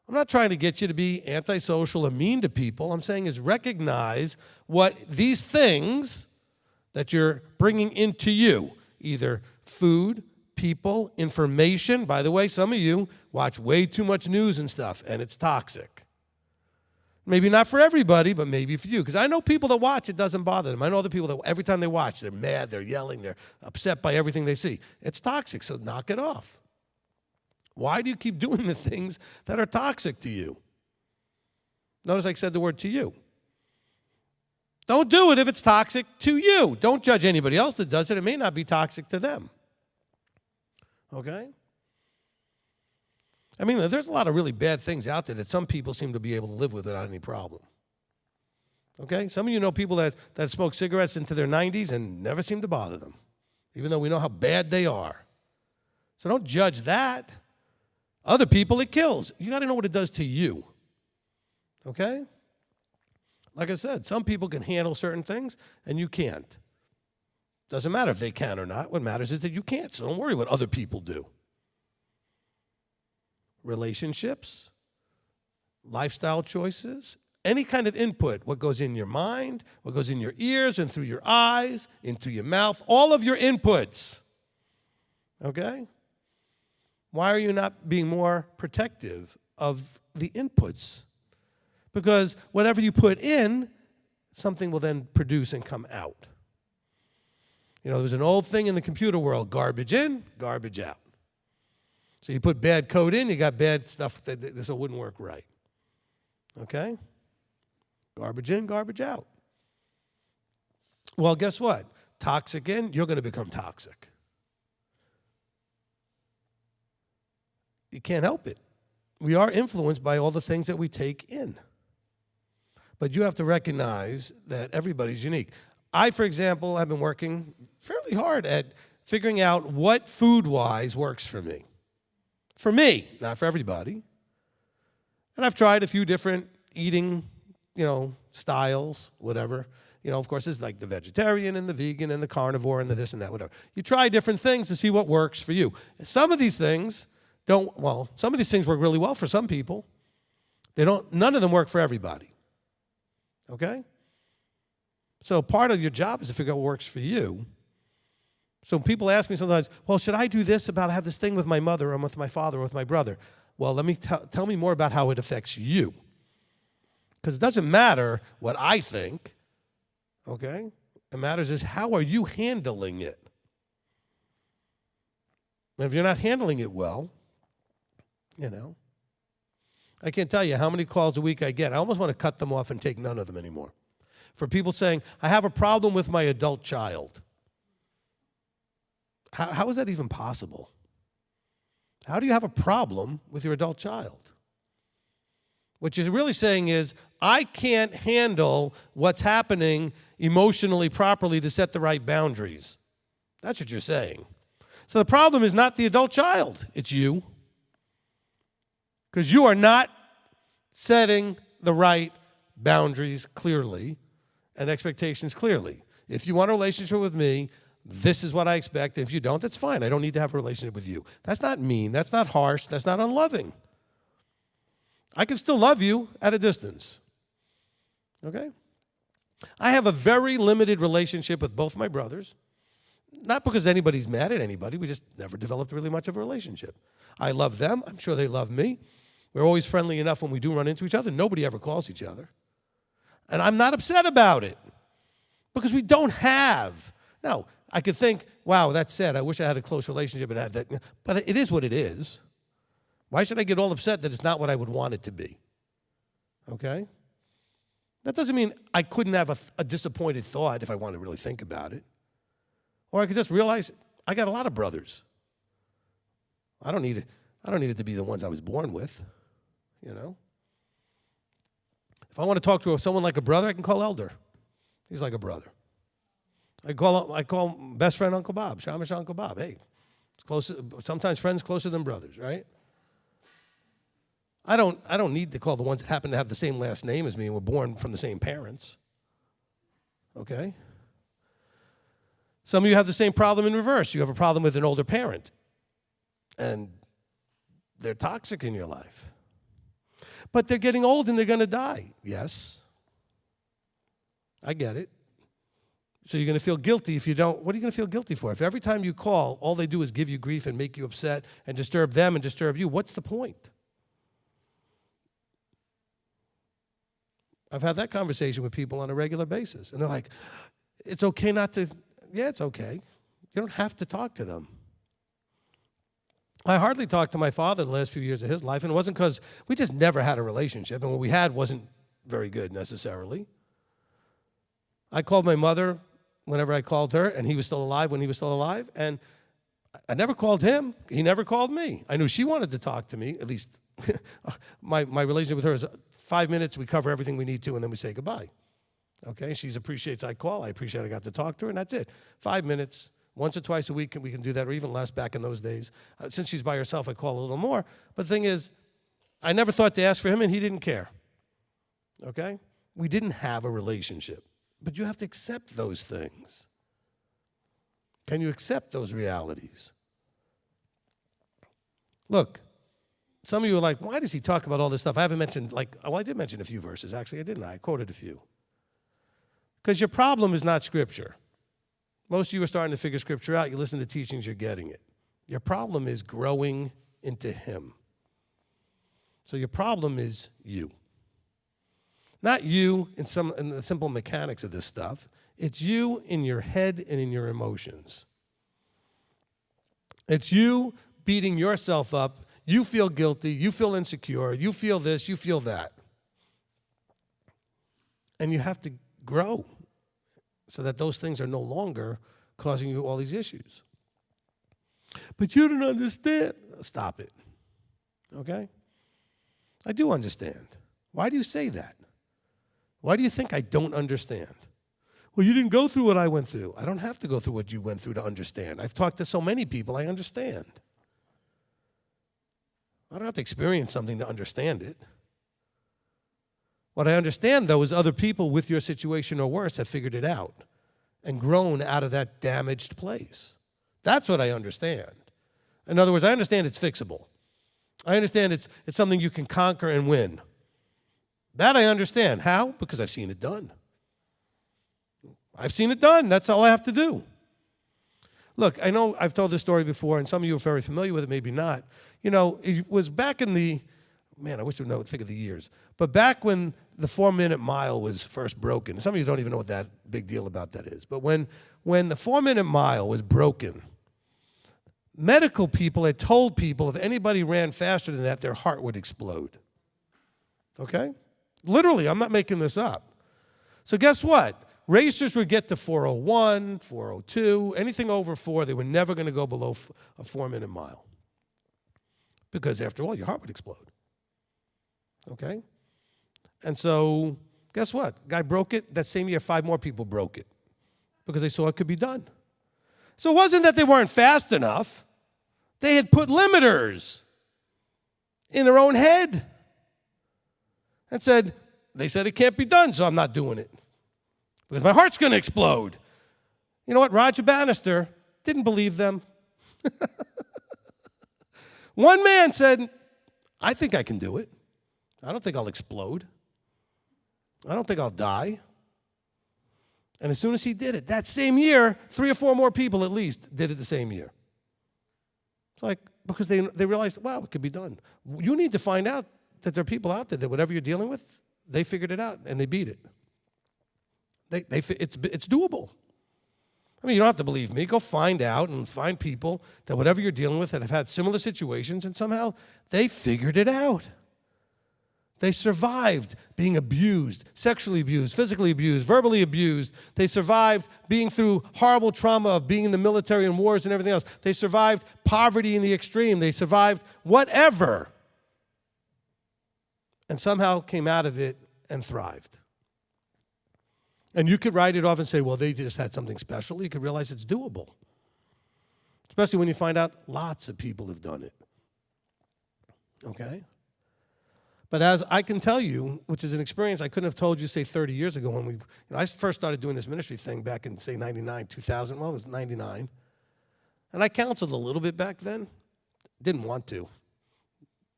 I'm not trying to get you to be antisocial or mean to people. I'm saying is recognize what these things that you're bringing into you, either food, people, information. By the way, some of you watch way too much news and stuff, and it's toxic. Maybe not for everybody, but maybe for you. Because I know people that watch, it doesn't bother them. I know other people that every time they watch, they're mad, they're yelling, they're upset by everything they see. It's toxic, so knock it off. Why do you keep doing the things that are toxic to you? Notice I said the word to you. Don't do it if it's toxic to you. Don't judge anybody else that does it. It may not be toxic to them. Okay? I mean, there's a lot of really bad things out there that some people seem to be able to live with without any problem. Okay? Some of you know people that smoke cigarettes into their 90s and never seem to bother them, even though we know how bad they are. So don't judge that. Other people, it kills. You got to know what it does to you. Okay? Like I said, some people can handle certain things and you can't. Doesn't matter if they can or not. What matters is that you can't, so don't worry what other people do. Relationships, lifestyle choices, any kind of input, what goes in your mind, what goes in your ears and through your eyes, into your mouth, all of your inputs. Okay? Why are you not being more protective of the inputs? Because whatever you put in, something will then produce and come out. You know, there's an old thing in the computer world, garbage in, garbage out. So you put bad code in, you got bad stuff so it wouldn't work right. Okay? Garbage in, garbage out. Well, guess what? Toxic in, you're going to become toxic. You can't help it. We are influenced by all the things that we take in. But you have to recognize that everybody's unique. I, for example, have been working fairly hard at figuring out what food-wise works for me. For me, not for everybody. And I've tried a few different eating, styles, whatever. Of course, there's like the vegetarian and the vegan and the carnivore and the this and that, whatever. You try different things to see what works for you. Some of these things some of these things work really well for some people. None of them work for everybody. Okay? So part of your job is to figure out what works for you. So people ask me sometimes, well, should I do this I have this thing with my mother or with my father or with my brother? Well, let me tell me more about how it affects you. Because it doesn't matter what I think, okay? It matters is how are you handling it? And if you're not handling it well, I can't tell you how many calls a week I get. I almost want to cut them off and take none of them anymore. For people saying, I have a problem with my adult child. How is that even possible? How do you have a problem with your adult child? What you're really saying is, I can't handle what's happening emotionally properly to set the right boundaries. That's what you're saying. So the problem is not the adult child, it's you. Because you are not setting the right boundaries clearly and expectations clearly. If you want a relationship with me, this is what I expect. If you don't, that's fine. I don't need to have a relationship with you. That's not mean. That's not harsh. That's not unloving. I can still love you at a distance. Okay? I have a very limited relationship with both my brothers. Not because anybody's mad at anybody. We just never developed really much of a relationship. I love them. I'm sure they love me. We're always friendly enough when we do run into each other. Nobody ever calls each other. And I'm not upset about it because we don't have. Now, I could think, wow, that's sad. I wish I had a close relationship and had that. But it is what it is. Why should I get all upset that it's not what I would want it to be? Okay? That doesn't mean I couldn't have a disappointed thought if I wanted to really think about it. Or I could just realize I got a lot of brothers. I don't need it to be the ones I was born with, If I want to talk to someone like a brother, I can call Elder. He's like a brother. I call best friend Uncle Bob, Shamash Uncle Bob. Hey, it's close. Sometimes friends closer than brothers, right? I don't need to call the ones that happen to have the same last name as me and were born from the same parents. Okay? Some of you have the same problem in reverse. You have a problem with an older parent, and they're toxic in your life. But they're getting old and they're going to die. Yes. I get it. So you're going to feel guilty if you don't. What are you going to feel guilty for? If every time you call, all they do is give you grief and make you upset and disturb them and disturb you, what's the point? I've had that conversation with people on a regular basis. And they're like, it's okay not to. Yeah, it's okay. You don't have to talk to them. I hardly talked to my father the last few years of his life, and it wasn't because we just never had a relationship, and what we had wasn't very good necessarily. I called my mother whenever I called her, and he was still alive when he was still alive, and I never called him. He never called me. I knew she wanted to talk to me, at least my relationship with her is 5 minutes, we cover everything we need to, and then we say goodbye. Okay, she appreciates I call. I appreciate I got to talk to her, and that's it. 5 minutes, once or twice a week, we can do that, or even less back in those days. Since she's by herself, I call a little more. But the thing is, I never thought to ask for him, and he didn't care. Okay? We didn't have a relationship. But you have to accept those things. Can you accept those realities? Look, some of you are like, why does he talk about all this stuff? I haven't mentioned, I did mention a few verses, actually. I didn't. I quoted a few. Because your problem is not Scripture. Most of you are starting to figure Scripture out. You listen to teachings, you're getting it. Your problem is growing into Him. So your problem is you. Not you in the simple mechanics of this stuff. It's you in your head and in your emotions. It's you beating yourself up. You feel guilty. You feel insecure. You feel this. You feel that. And you have to grow so that those things are no longer causing you all these issues. But you don't understand. Stop it. Okay? I do understand. Why do you say that? Why do you think I don't understand? Well, you didn't go through what I went through. I don't have to go through what you went through to understand. I've talked to so many people, I understand. I don't have to experience something to understand it. What I understand, though, is other people with your situation or worse have figured it out and grown out of that damaged place. That's what I understand. In other words, I understand it's fixable. I understand it's something you can conquer and win. That I understand. How? Because I've seen it done. I've seen it done. That's all I have to do. Look, I know I've told this story before, and some of you are very familiar with it, maybe not. You know, it was back in the, man, I wish I would think of the years, but back when the 4-minute mile was first broken. Some of you don't even know what that big deal about that is. But when the 4-minute mile was broken, medical people had told people if anybody ran faster than that, their heart would explode. Okay? Literally, I'm not making this up. So guess what? Racers would get to 4:01, 4:02, anything over 4, they were never going to go below a 4-minute mile. Because after all, your heart would explode. Okay? And so, guess what? Guy broke it. That same year, 5 more people broke it. Because they saw it could be done. So it wasn't that they weren't fast enough. They had put limiters in their own head. And they said it can't be done, so I'm not doing it. Because my heart's going to explode. You know what? Roger Bannister didn't believe them. One man said, I think I can do it. I don't think I'll explode. I don't think I'll die. And as soon as he did it, that same year, 3 or 4 more people at least did it the same year. It's like, because they realized, wow, it could be done. You need to find out that there are people out there that whatever you're dealing with, they figured it out and they beat it. It's doable. I mean, you don't have to believe me. Go find out and find people that whatever you're dealing with that have had similar situations and somehow they figured it out. They survived being abused, sexually abused, physically abused, verbally abused. They survived being through horrible trauma of being in the military and wars and everything else. They survived poverty in the extreme. They survived whatever. And somehow came out of it and thrived. And you could write it off and say, well, they just had something special. You could realize it's doable. Especially when you find out lots of people have done it. Okay? But as I can tell you, which is an experience I couldn't have told you, say, 30 years ago when I first started doing this ministry thing back in, say, 99, 2000. Well, it was 99. And I counseled a little bit back then. Didn't want to.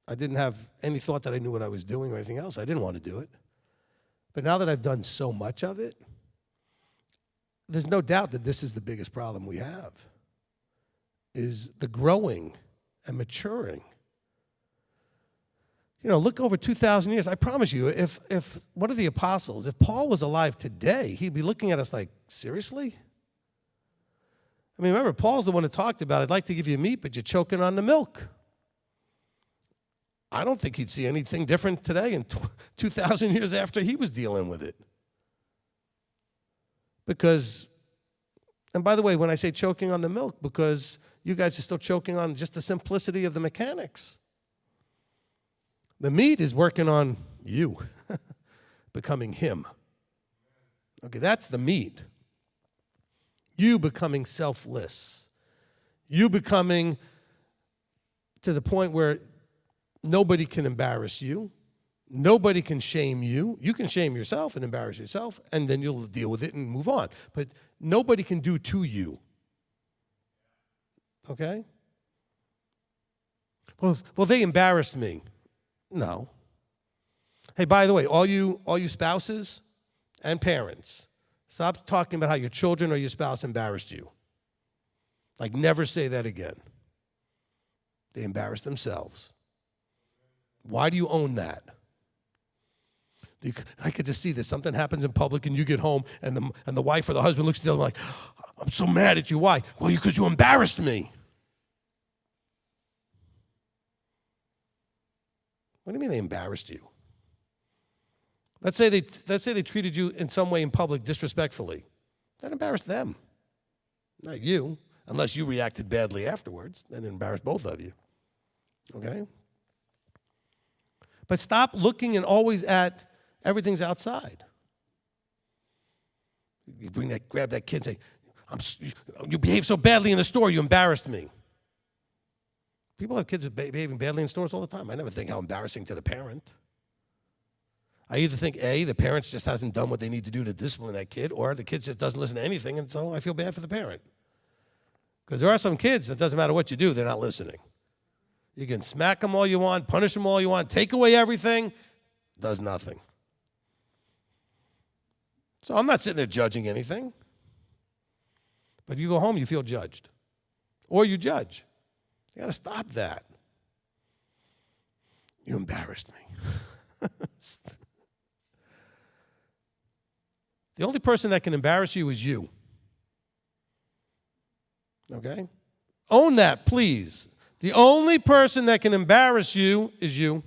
I didn't have any thought that I knew what I was doing or anything else. I didn't want to do it. But now that I've done so much of it, there's no doubt that this is the biggest problem we have, is the growing and maturing. Look over 2,000 years. I promise you, if what are the apostles? If Paul was alive today, he'd be looking at us like, seriously? I mean, remember, Paul's the one who talked about, I'd like to give you meat, but you're choking on the milk. I don't think he'd see anything different today in 2,000 years after he was dealing with it. Because, and by the way, when I say choking on the milk, because you guys are still choking on just the simplicity of the mechanics. The meat is working on you, becoming him. Okay, that's the meat. You becoming selfless. You becoming to the point where nobody can embarrass you. Nobody can shame you. You can shame yourself and embarrass yourself, and then you'll deal with it and move on. But nobody can do to you. Okay? Well, they embarrassed me. No. Hey, by the way, all you spouses and parents, stop talking about how your children or your spouse embarrassed you. Like, never say that again. They embarrassed themselves. Why do you own that? I could just see this. Something happens in public and you get home and the wife or the husband looks at the other like, I'm so mad at you. Why? Well, because you embarrassed me. What do you mean they embarrassed you? Let's say they treated you in some way in public disrespectfully. That embarrassed them, not you, unless you reacted badly afterwards. Then it embarrassed both of you. Okay? But stop looking and always at everything's outside. You grab that kid and say, you behave so badly in the store, you embarrassed me. People have kids behaving badly in stores all the time. I never think how embarrassing to the parent. I either think, A, the parent just hasn't done what they need to do to discipline that kid, or the kid just doesn't listen to anything, and so I feel bad for the parent. Because there are some kids that doesn't matter what you do, they're not listening. You can smack them all you want, punish them all you want, take away everything, does nothing. So I'm not sitting there judging anything. But you go home, you feel judged. Or you judge. You got to stop that. You embarrassed me. The only person that can embarrass you is you. Okay? Own that, please. The only person that can embarrass you is you.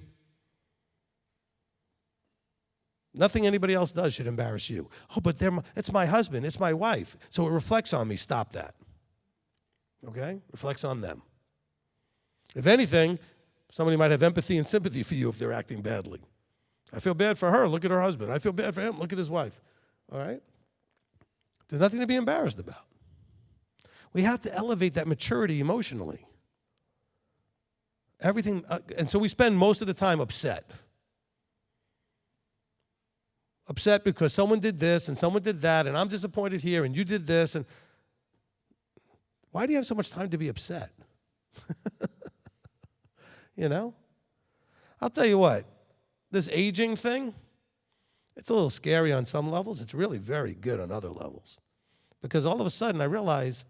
Nothing anybody else does should embarrass you. Oh, but it's my husband, it's my wife, so it reflects on me. Stop that. Okay? Reflects on them. If anything, somebody might have empathy and sympathy for you if they're acting badly. I feel bad for her. Look at her husband. I feel bad for him. Look at his wife. All right? There's nothing to be embarrassed about. We have to elevate that maturity emotionally. Everything, and so we spend most of the time upset. Upset because someone did this and someone did that, and I'm disappointed here, and you did this. And why do you have so much time to be upset? You know? I'll tell you what, this aging thing, it's a little scary on some levels. It's really very good on other levels. Because all of a sudden I realize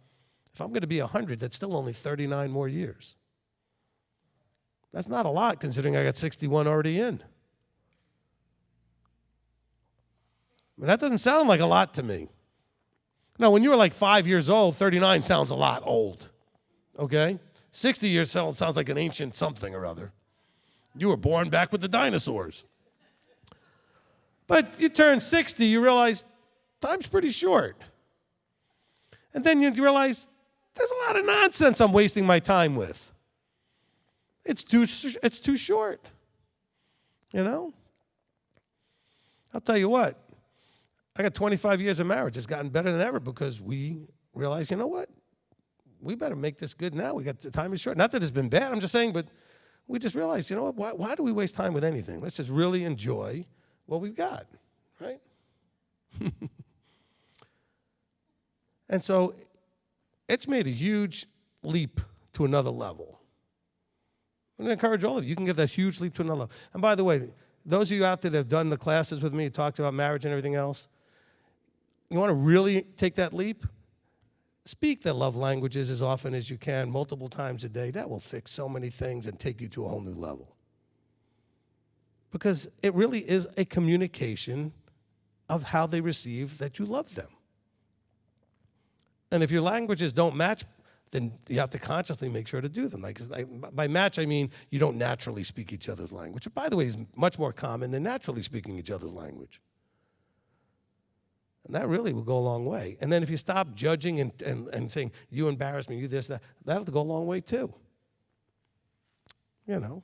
if I'm going to be 100, that's still only 39 more years. That's not a lot considering I got 61 already in. I mean, that doesn't sound like a lot to me. Now, when you were like 5 years old, 39 sounds a lot old, okay? 60 years old sounds like an ancient something or other. You were born back with the dinosaurs. But you turn 60, you realize time's pretty short. And then you realize there's a lot of nonsense I'm wasting my time with. It's too short, you know? I'll tell you what. I got 25 years of marriage. It's gotten better than ever because we realized, you know what? We better make this good now. The time is short. Not that it's been bad, I'm just saying, but we just realized, you know what? Why do we waste time with anything? Let's just really enjoy what we've got, right? And so it's made a huge leap to another level. I'm going to encourage all of you. You can get that huge leap to another level. And by the way, those of you out there that have done the classes with me, talked about marriage and everything else, You want to really take that leap? Speak the love languages as often as you can, multiple times a day. That will fix so many things and take you to a whole new level. Because it really is a communication of how they receive that you love them. And if your languages don't match, then you have to consciously make sure to do them. Like by match, I mean you don't naturally speak each other's language, which, by the way, is much more common than naturally speaking each other's language. And that really will go a long way. And then if you stop judging and saying, you embarrass me, you this, that'll go a long way too. You know,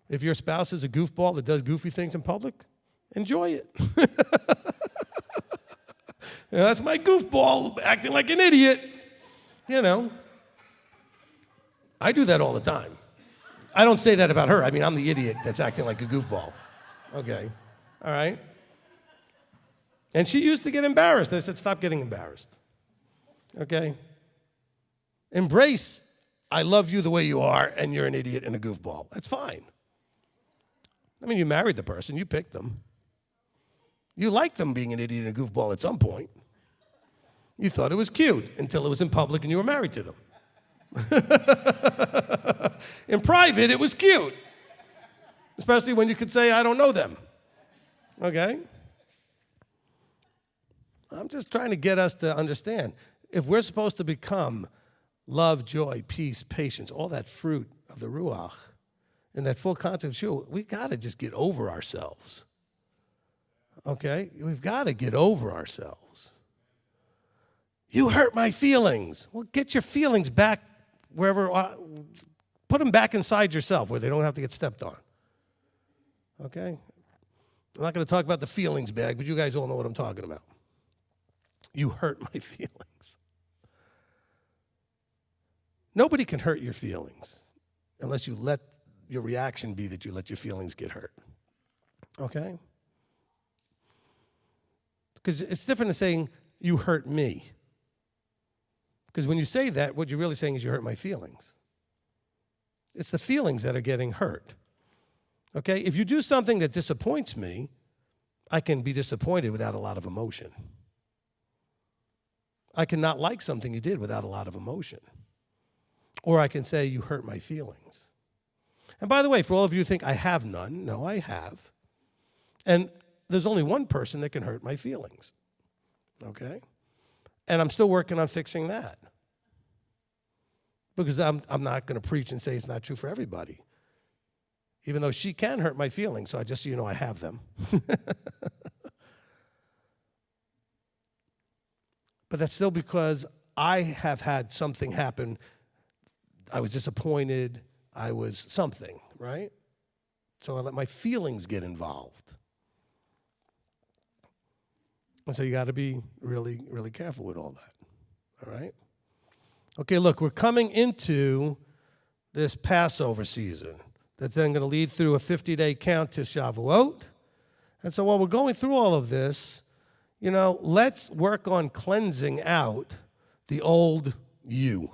if your spouse is a goofball that does goofy things in public, enjoy it. You know, that's my goofball acting like an idiot. You know, I do that all the time. I don't say that about her. I mean, I'm the idiot that's acting like a goofball. Okay, all right? And she used to get embarrassed. I said, stop getting embarrassed. Okay? Embrace, I love you the way you are, and you're an idiot and a goofball. That's fine. I mean, you married the person. You picked them. You liked them being an idiot and a goofball at some point. You thought it was cute until it was in public and you were married to them. In private, it was cute. Especially when you could say, I don't know them. Okay? I'm just trying to get us to understand. If we're supposed to become love, joy, peace, patience, all that fruit of the Ruach, and that full concept of Yeshua, we got to just get over ourselves. Okay? We've got to get over ourselves. You hurt my feelings. Well, get your feelings back wherever, put them back inside yourself where they don't have to get stepped on. Okay? I'm not going to talk about the feelings bag, but you guys all know what I'm talking about. You hurt my feelings. Nobody can hurt your feelings unless you let your reaction be that you let your feelings get hurt. Okay? Because it's different than saying, you hurt me. Because when you say that, what you're really saying is you hurt my feelings. It's the feelings that are getting hurt. Okay? If you do something that disappoints me, I can be disappointed without a lot of emotion. I can not like something you did without a lot of emotion. Or I can say, you hurt my feelings. And by the way, for all of you who think I have none, no, I have. And there's only one person that can hurt my feelings. Okay? And I'm still working on fixing that. Because I'm not going to preach and say it's not true for everybody. Even though she can hurt my feelings, so just so you know, I have them. But that's still because I have had something happen. I was disappointed. I was something, right? So I let my feelings get involved. And so you got to be really, really careful with all that, all right? Okay, look, we're coming into this Passover season that's then going to lead through a 50-day count to Shavuot. And so while we're going through all of this, you know, let's work on cleansing out the old you,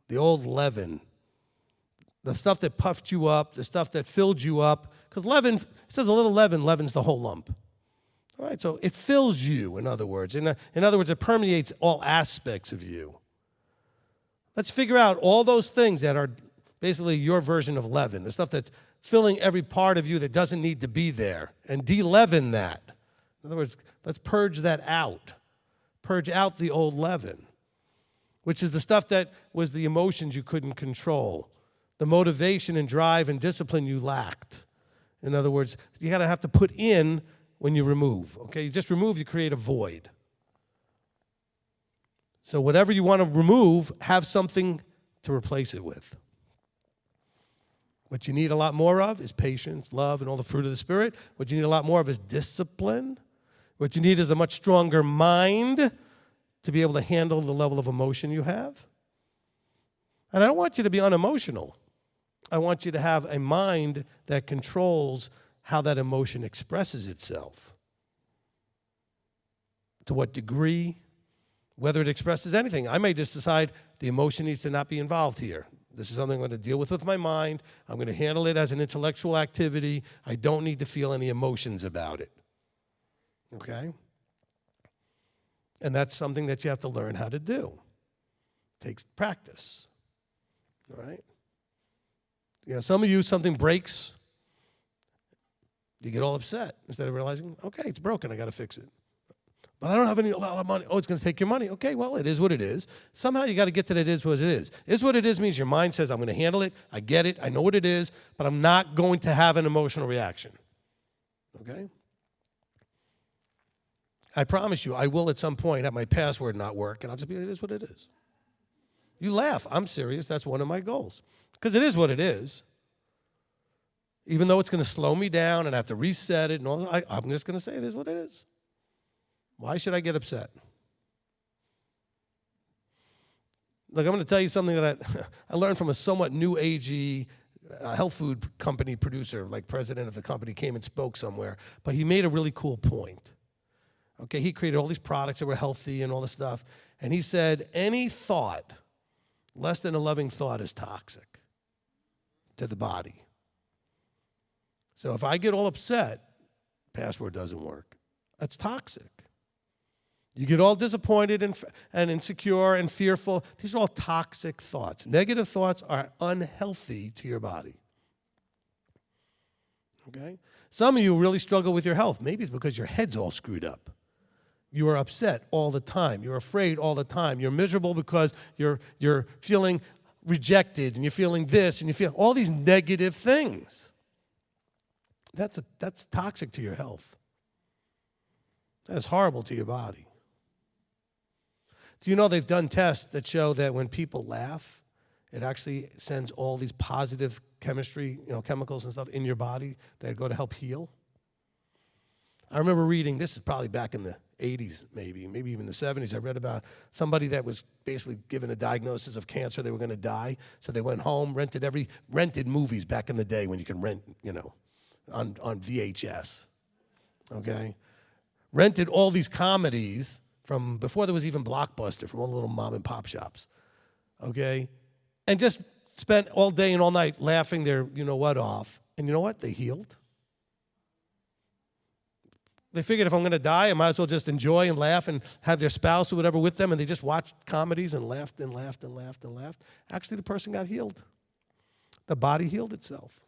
the old leaven, the stuff that puffed you up, the stuff that filled you up. Because leaven, it says a little leaven leavens the whole lump. All right, so it fills you, in other words. In other words, it permeates all aspects of you. Let's figure out all those things that are basically your version of leaven, the stuff that's filling every part of you that doesn't need to be there, and de-leaven that. In other words, let's purge that out. Purge out the old leaven, which is the stuff that was the emotions you couldn't control, the motivation and drive and discipline you lacked. In other words, you got to have to put in when you remove. Okay, you just remove, you create a void. So whatever you want to remove, have something to replace it with. What you need a lot more of is patience, love, and all the fruit of the Spirit. What you need a lot more of is discipline. What you need is a much stronger mind to be able to handle the level of emotion you have. And I don't want you to be unemotional. I want you to have a mind that controls how that emotion expresses itself. To what degree, whether it expresses anything. I may just decide the emotion needs to not be involved here. This is something I'm going to deal with my mind. I'm going to handle it as an intellectual activity. I don't need to feel any emotions about it. Okay? And that's something that you have to learn how to do. It takes practice. All right? Some of you, something breaks, you get all upset instead of realizing, okay, it's broken, I got to fix it. But I don't have a lot of money. Oh, it's going to take your money. Okay, well, it is what it is. Somehow you got to get to that it is what it is. Is what it is means your mind says, I'm going to handle it, I get it, I know what it is, but I'm not going to have an emotional reaction. Okay? I promise you, I will at some point have my password not work, and I'll just be, it is what it is. You laugh. I'm serious. That's one of my goals. Because it is what it is. Even though it's going to slow me down and I have to reset it and all, I'm just going to say it is what it is. Why should I get upset? Look, I'm going to tell you something that I learned from a somewhat new agey health food company producer, like president of the company, came and spoke somewhere, but he made a really cool point. Okay, he created all these products that were healthy and all this stuff, and he said, any thought less than a loving thought is toxic to the body. So if I get all upset, password doesn't work. That's toxic. You get all disappointed and insecure and fearful. These are all toxic thoughts. Negative thoughts are unhealthy to your body. Okay? Some of you really struggle with your health. Maybe it's because your head's all screwed up. You are upset all the time. You're afraid all the time. You're miserable because you're feeling rejected and you're feeling this and you feel all these negative things. That's toxic to your health. That is horrible to your body. Do you know they've done tests that show that when people laugh, it actually sends all these positive chemistry, chemicals and stuff in your body that go to help heal? I remember reading, this is probably back in the 80s maybe even the 70s, I read about somebody that was basically given a diagnosis of cancer. They were going to die, so they went home, rented movies back in the day when you can rent, on VHS, okay? Rented all these comedies from before there was even Blockbuster, from all the little mom and pop shops, okay? And just spent all day and all night laughing their you-know-what off. And you know what? They healed. They figured if I'm going to die, I might as well just enjoy and laugh and have their spouse or whatever with them, and they just watched comedies and laughed and laughed and laughed and laughed. Actually, the person got healed. The body healed itself.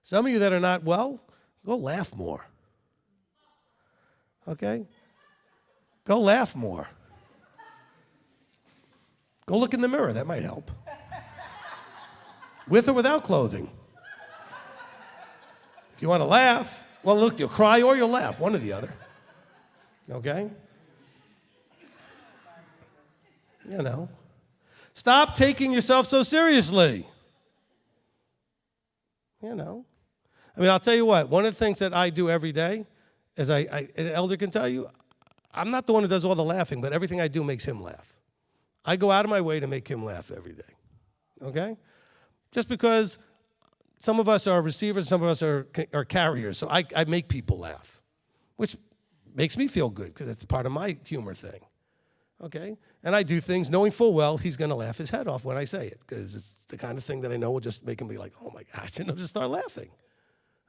Some of you that are not well, go laugh more. Okay? Go laugh more. Go look in the mirror. That might help. With or without clothing. If you want to laugh, well, look, you'll cry or you'll laugh, one or the other. Okay? Stop taking yourself so seriously. I'll tell you what, one of the things that I do every day, as an elder can tell you, I'm not the one who does all the laughing, but everything I do makes him laugh. I go out of my way to make him laugh every day. Okay? Just because some of us are receivers, some of us are carriers, so I make people laugh, which makes me feel good because it's part of my humor thing. Okay? And I do things knowing full well he's going to laugh his head off when I say it, because it's the kind of thing that I know will just make him be like, oh my gosh, and he'll just start laughing.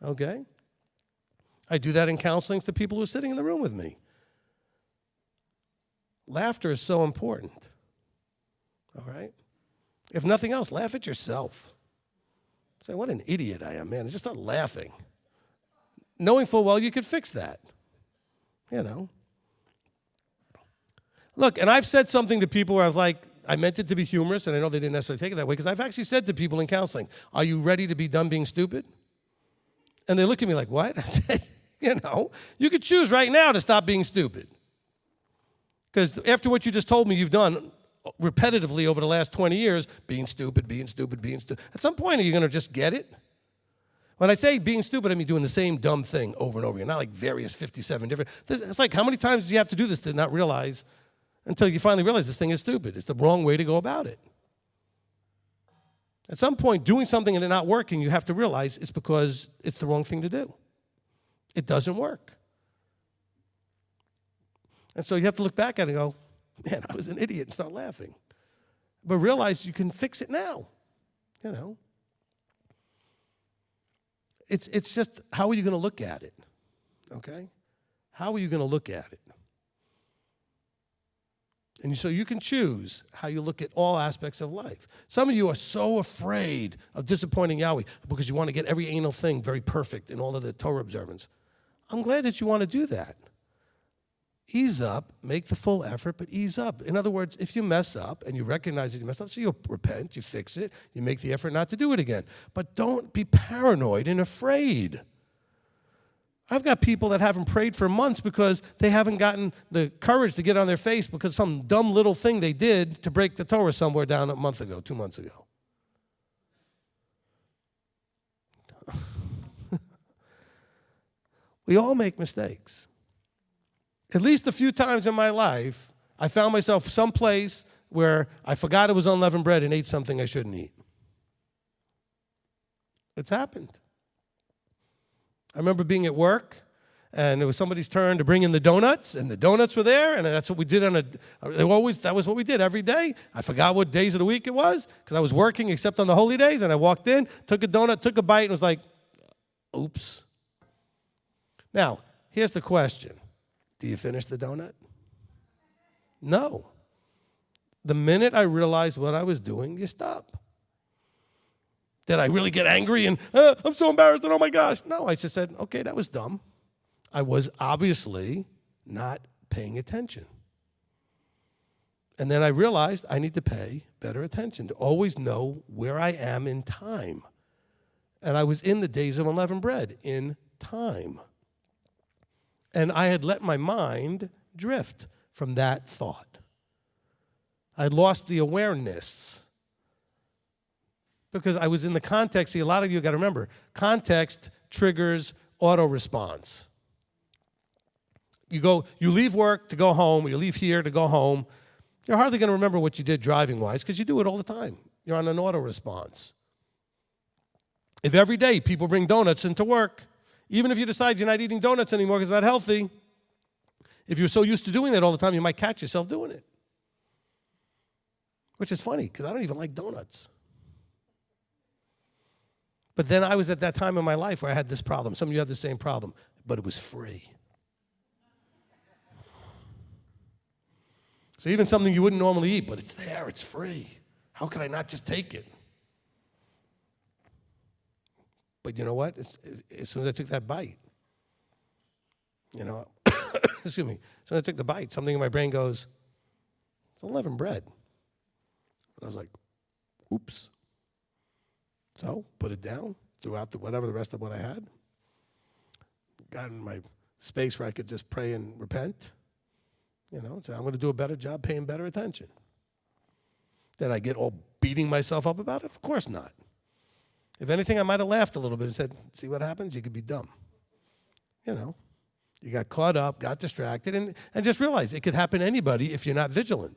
Okay? I do that in counseling to people who are sitting in the room with me. Laughter is so important. All right? If nothing else, laugh at yourself. Say, what an idiot I am, man. I just start laughing. Knowing full well you could fix that. Look, and I've said something to people where I meant it to be humorous, and I know they didn't necessarily take it that way, because I've actually said to people in counseling, are you ready to be done being stupid? And they look at me like, what? I said, you could choose right now to stop being stupid. Because after what you just told me you've done repetitively over the last 20 years, being stupid. At some point, are you going to just get it? When I say being stupid, I mean doing the same dumb thing over and over again, not like various 57 different. It's like, how many times do you have to do this to not realize, until you finally realize this thing is stupid? It's the wrong way to go about it. At some point, doing something and it not working, you have to realize it's because it's the wrong thing to do. It doesn't work. And so you have to look back at it and go, man, I was an idiot, and start laughing. But realize you can fix it now. It's just, how are you going to look at it? Okay? How are you going to look at it? And so you can choose how you look at all aspects of life. Some of you are so afraid of disappointing Yahweh because you want to get every anal thing very perfect in all of the Torah observance. I'm glad that you want to do that. Ease up, make the full effort, but ease up. In other words, if you mess up and you recognize that you messed up, so you repent, you fix it, you make the effort not to do it again. But don't be paranoid and afraid. I've got people that haven't prayed for months because they haven't gotten the courage to get on their face because some dumb little thing they did to break the Torah somewhere down a month ago, 2 months ago. We all make mistakes. At least a few times in my life, I found myself someplace where I forgot it was unleavened bread and ate something I shouldn't eat. It's happened. I remember being at work, and it was somebody's turn to bring in the donuts, and the donuts were there, and that's what we did that was what we did every day. I forgot what days of the week it was, because I was working except on the holy days, and I walked in, took a donut, took a bite, and was like, oops. Now, here's the question. Do you finish the donut? No. The minute I realized what I was doing, you stop. Did I really get angry and, I'm so embarrassed and oh my gosh? No, I just said, okay, that was dumb. I was obviously not paying attention. And then I realized I need to pay better attention, to always know where I am in time. And I was in the days of unleavened bread, in time. And I had let my mind drift from that thought. I had lost the awareness because I was in the context. See, a lot of you got to remember, context triggers auto response. You leave work to go home, or you leave here to go home. You're hardly going to remember what you did driving-wise because you do it all the time. You're on an auto response. If every day people bring donuts into work, even if you decide you're not eating donuts anymore because it's not healthy, if you're so used to doing that all the time, you might catch yourself doing it. Which is funny, because I don't even like donuts. But then I was at that time in my life where I had this problem. Some of you have the same problem, but it was free. So even something you wouldn't normally eat, but it's there, it's free. How could I not just take it? But you know what? As soon as I took that bite, excuse me, as soon as I took the bite, something in my brain goes, it's unleavened bread. And I was like, oops. So, put it down, threw out whatever the rest of what I had. Got in my space where I could just pray and repent. And say, I'm going to do a better job paying better attention. Did I get all beating myself up about it? Of course not. If anything, I might have laughed a little bit and said, see what happens? You could be dumb. You got caught up, got distracted, and just realize it could happen to anybody if you're not vigilant.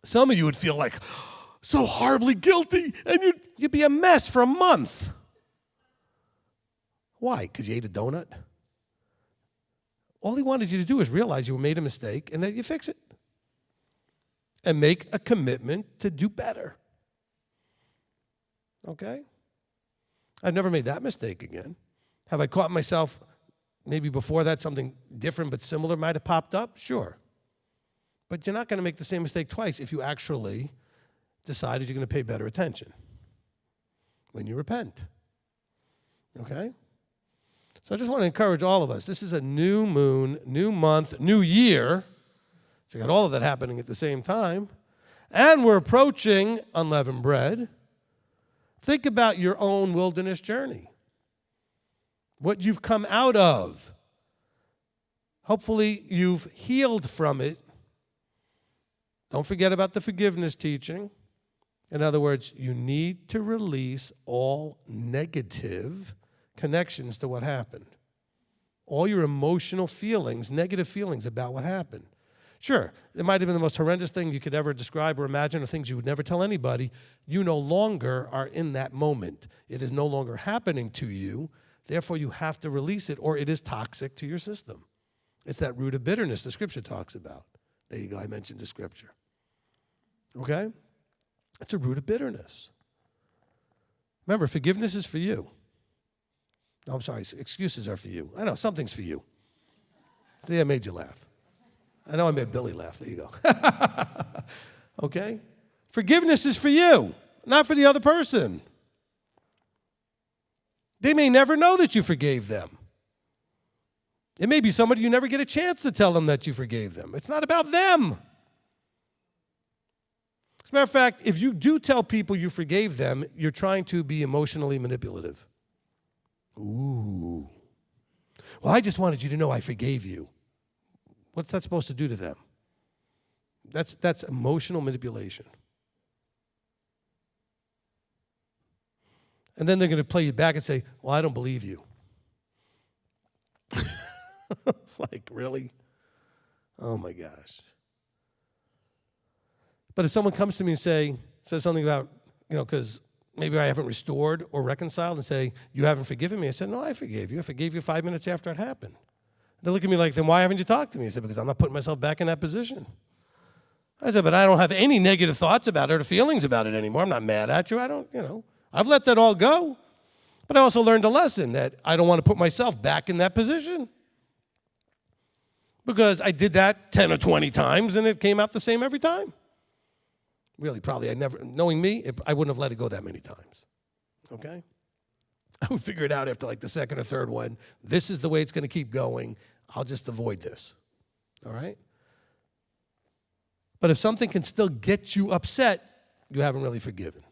Some of you would feel like so horribly guilty, and you'd be a mess for a month. Why? Because you ate a donut? All he wanted you to do is realize you made a mistake and that you fix it. And make a commitment to do better. Okay? I've never made that mistake again. Have I caught myself, maybe before that something different but similar might have popped up? Sure. But you're not going to make the same mistake twice if you actually decided you're going to pay better attention when you repent. Okay? So I just want to encourage all of us. This is a new moon, new month, new year. So you got all of that happening at the same time. And we're approaching unleavened bread. Think about your own wilderness journey. What you've come out of. Hopefully you've healed from it. Don't forget about the forgiveness teaching. In other words, you need to release all negative connections to what happened. All your emotional feelings, negative feelings about what happened. Sure, it might have been the most horrendous thing you could ever describe or imagine, or things you would never tell anybody. You no longer are in that moment. It is no longer happening to you. Therefore, you have to release it, or it is toxic to your system. It's that root of bitterness the Scripture talks about. There you go, I mentioned the Scripture. Okay? It's a root of bitterness. Remember, forgiveness is for you. No, I'm sorry, excuses are for you. I know, something's for you. See, I made you laugh. I know I made Billy laugh. There you go. Okay? Forgiveness is for you, not for the other person. They may never know that you forgave them. It may be somebody you never get a chance to tell them that you forgave them. It's not about them. As a matter of fact, if you do tell people you forgave them, you're trying to be emotionally manipulative. Ooh. Well, I just wanted you to know I forgave you. What's that supposed to do to them? That's emotional manipulation. And then they're going to play you back and say, well, I don't believe you. It's like, really? Oh, my gosh. But if someone comes to me and says something about, because maybe I haven't restored or reconciled and say, you haven't forgiven me. I said, no, I forgave you. I forgave you 5 minutes after it happened. They look at me like, then why haven't you talked to me? I said, because I'm not putting myself back in that position. I said, but I don't have any negative thoughts about it or feelings about it anymore. I'm not mad at you. I've let that all go. But I also learned a lesson that I don't want to put myself back in that position. Because I did that 10 or 20 times, and it came out the same every time. Really, probably, knowing me, I wouldn't have let it go that many times. Okay? I would figure it out after like the second or third one. This is the way it's going to keep going. I'll just avoid this. All right? But if something can still get you upset, you haven't really forgiven.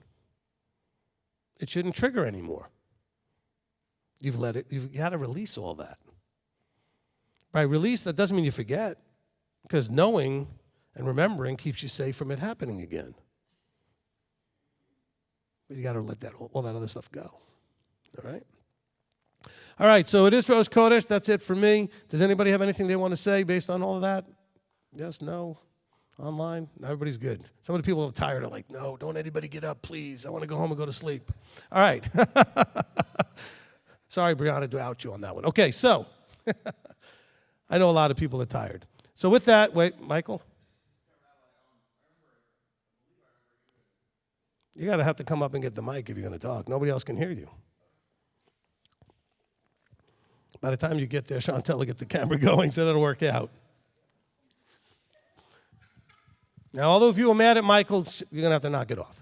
It shouldn't trigger anymore. You've got to release all that. By release, that doesn't mean you forget, because knowing and remembering keeps you safe from it happening again. But you got to let all that other stuff go. All right? All right, so it is Rosh Chodesh. That's it for me. Does anybody have anything they want to say based on all of that? Yes, no? Online? Everybody's good. Some of the people are tired are like, no, don't anybody get up, please. I want to go home and go to sleep. All right. Sorry, Brianna, to out you on that one. Okay, so I know a lot of people are tired. So with that, wait, Michael? You got to have to come up and get the mic if you're going to talk. Nobody else can hear you. By the time you get there, Chantel will get the camera going, so that'll work out. Now, all of you are mad at Michael, you're going to have to knock it off.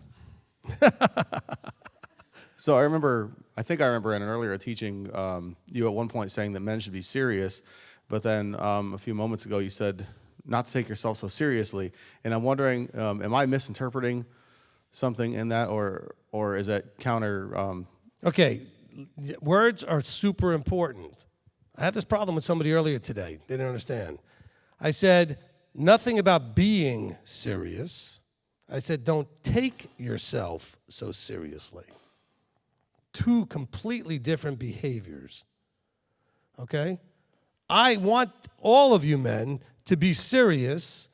So I think I remember in an earlier teaching, you at one point saying that men should be serious, but then a few moments ago you said not to take yourself so seriously. And I'm wondering, am I misinterpreting something in that, or is that counter?
Okay, words are super important. I had this problem with somebody earlier today. They didn't understand. I said nothing about being serious. I said don't take yourself so seriously. Two completely different behaviors. Okay? I want all of you men to be serious,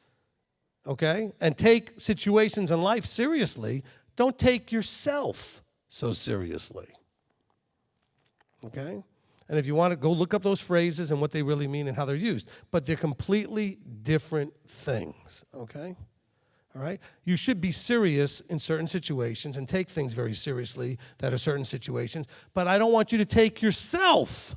okay, and take situations in life seriously. Don't take yourself so seriously. Okay? And if you want to, go look up those phrases and what they really mean and how they're used. But they're completely different things, okay? All right? You should be serious in certain situations and take things very seriously that are certain situations, but I don't want you to take yourself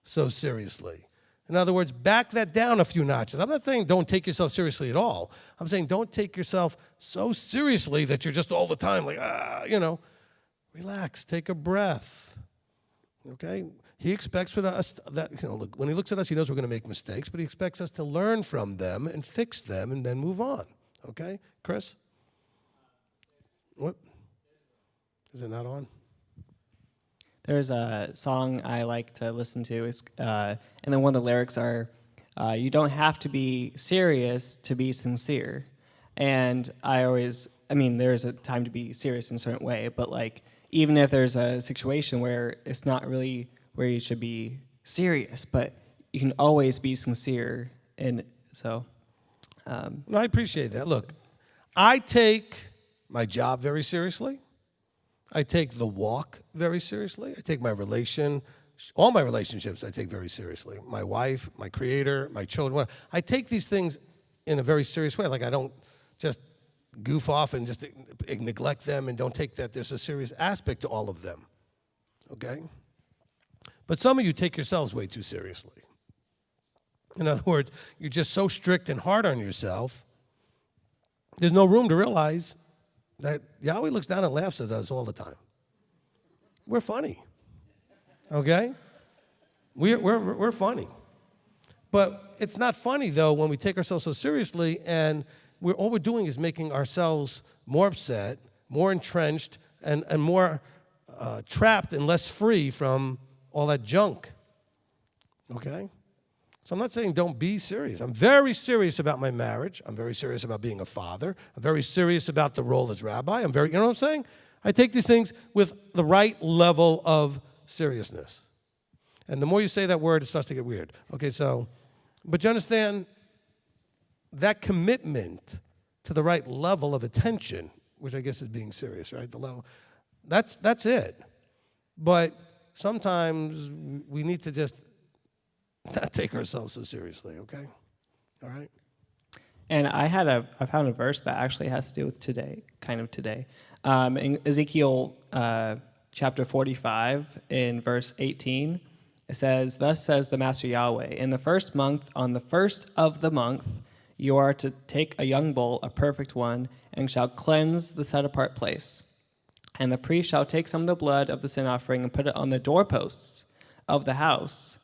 so seriously. In other words, back that down a few notches. I'm not saying don't take yourself seriously at all. I'm saying don't take yourself so seriously that you're just all the time like, relax, take a breath. Okay? He expects for us that, look, when he looks at us, he knows we're going to make mistakes, but he expects us to learn from them and fix them and then move on. Okay? Chris? What? Is it not on?
There's a song I like to listen to, and then one of the lyrics are, you don't have to be serious to be sincere. And there's a time to be serious in a certain way, but like, even if there's a situation where it's not really where you should be serious, but you can always be sincere. And so...
No, I appreciate that. Look, I take my job very seriously. I take the walk very seriously. I take all my relationships I take very seriously. My wife, my creator, my children. I take these things in a very serious way. Like I don't just goof off and just neglect them and don't take that there's a serious aspect to all of them. Okay? But some of you take yourselves way too seriously. In other words, you're just so strict and hard on yourself, there's no room to realize that Yahweh looks down and laughs at us all the time. We're funny, okay? We're funny. But it's not funny, though, when we take ourselves so seriously and all we're doing is making ourselves more upset, more entrenched, and more trapped and less free from all that junk, okay? So I'm not saying don't be serious. I'm very serious about my marriage. I'm very serious about being a father. I'm very serious about the role as rabbi. You know what I'm saying? I take these things with the right level of seriousness. And the more you say that word, it starts to get weird. Okay, so, but you understand that commitment to the right level of attention, which I guess is being serious, right? The level, that's it. But sometimes we need to just not take ourselves so seriously, okay? All right?
And I found a verse that actually has to do with today, kind of today. In Ezekiel chapter 45, in verse 18, it says, "Thus says the Master Yahweh, in the first month, on the first of the month, you are to take a young bull, a perfect one, and shall cleanse the set-apart place. And the priest shall take some of the blood of the sin offering and put it on the doorposts of the house,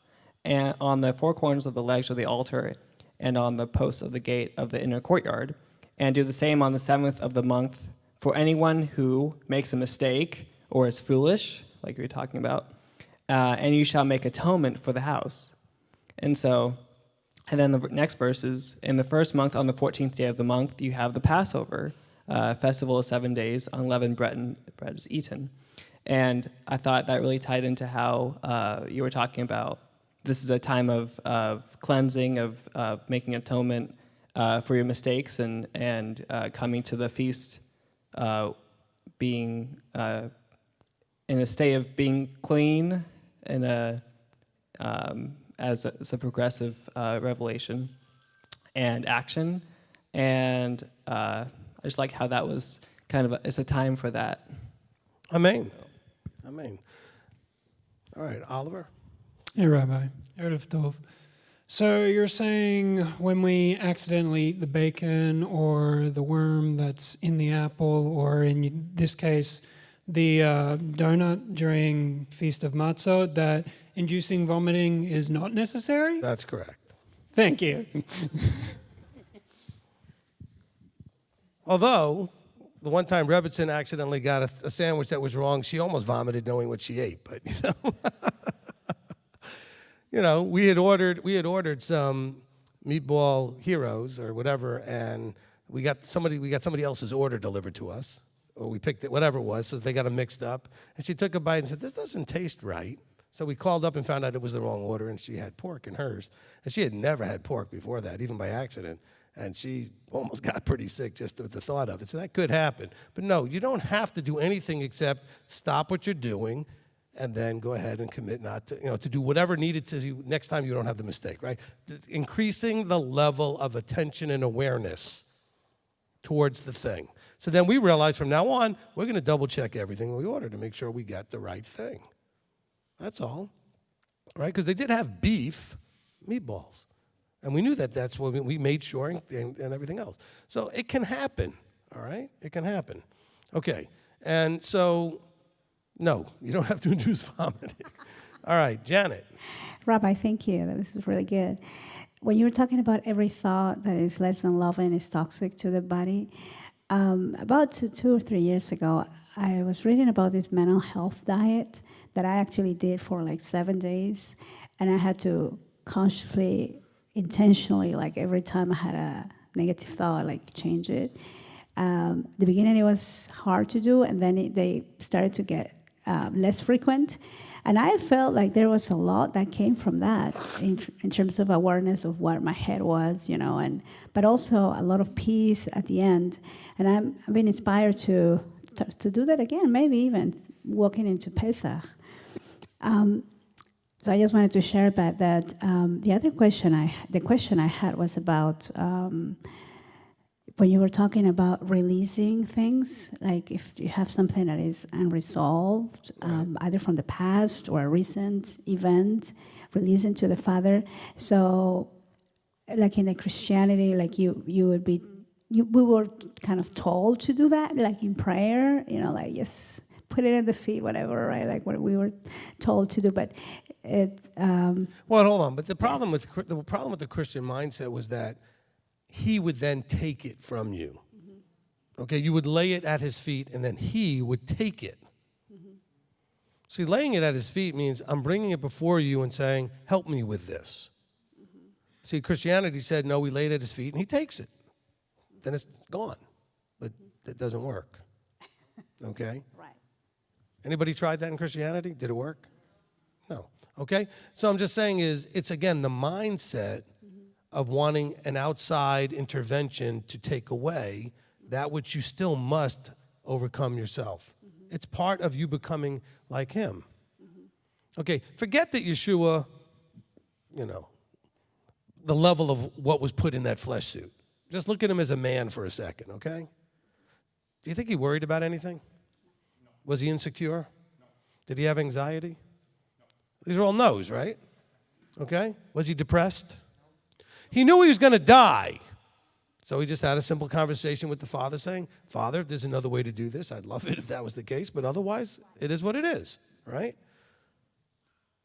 and on the four corners of the legs of the altar, and on the posts of the gate of the inner courtyard, and do the same on the 7th of the month for anyone who makes a mistake or is foolish, like we were talking about, and you shall make atonement for the house." And then the next verse is, in the first month, on the 14th day of the month, you have the Passover, festival of 7 days, unleavened bread is eaten. And I thought that really tied into how you were talking about this is a time of cleansing, of making atonement for your mistakes, and coming to the feast being in a state of being clean, as a progressive revelation and action. And I just like how that was kind of it's a time for that.
Amen. All right, Oliver?
Hey, Rabbi. Erev Tov. So you're saying when we accidentally eat the bacon or the worm that's in the apple, or in this case, the donut during Feast of Matzot, that inducing vomiting is not necessary?
That's correct.
Thank you.
Although, the one time Rebbitzin accidentally got a sandwich that was wrong, she almost vomited knowing what she ate. But, we had ordered some meatball heroes or whatever, and we got somebody else's order delivered to us, or we picked it, whatever it was, so they got them mixed up. And she took a bite and said, "This doesn't taste right." So we called up and found out it was the wrong order, and she had pork in hers. And she had never had pork before that, even by accident. And she almost got pretty sick just with the thought of it. So that could happen. But no, you don't have to do anything except stop what you're doing and then go ahead and commit not to, to do whatever needed to do next time you don't have the mistake, right? Increasing the level of attention and awareness towards the thing. So then we realize from now on, we're going to double check everything we order to make sure we got the right thing. That's all, right? Because they did have beef meatballs. And we knew that's what we made sure and everything else. So it can happen, all right? It can happen. Okay, and so, no, you don't have to induce vomiting. All right, Janet.
Rabbi, thank you. That was really good. When you were talking about every thought that is less than loving is toxic to the body, about 2 or 3 years ago, I was reading about this mental health diet that I actually did for like 7 days, and I had to consciously, intentionally, like every time I had a negative thought, like change it. The beginning it was hard to do, and then they started to get less frequent. And I felt like there was a lot that came from that in terms of awareness of what my head was, but also a lot of peace at the end. And I've been inspired to do that again, maybe even walking into Pesach. So I just wanted to share about that. The other question I had was about when you were talking about releasing things, like if you have something that is unresolved, either from the past or a recent event, releasing to the Father. So like in the Christianity, like you would be, we were kind of told to do that, like in prayer, like just put it at the feet, whatever, right? Like what we were told to do, but it.
Well, hold on. But the problem with the Christian mindset was that he would then take it from you. Okay, you would lay it at his feet, and then he would take it. See, laying it at his feet means I'm bringing it before you and saying, help me with this. See, Christianity said, no, we lay it at his feet, and he takes it. Then it's gone. But it doesn't work. Okay?
Right.
Anybody tried that in Christianity? Did it work? No. Okay? So I'm just saying it's, again, the mindset of wanting an outside intervention to take away that which you still must overcome yourself. It's part of you becoming like him. Okay, forget that Yeshua, the level of what was put in that flesh suit. Just look at him as a man for a second, okay? Do you think he worried about anything? No. Was he insecure? No. Did he have anxiety? No. These are all no's, right? Okay? Was he depressed? No. He knew he was going to die. So he just had a simple conversation with the Father saying, Father, if there's another way to do this, I'd love it if that was the case, but otherwise, it is what it is, right?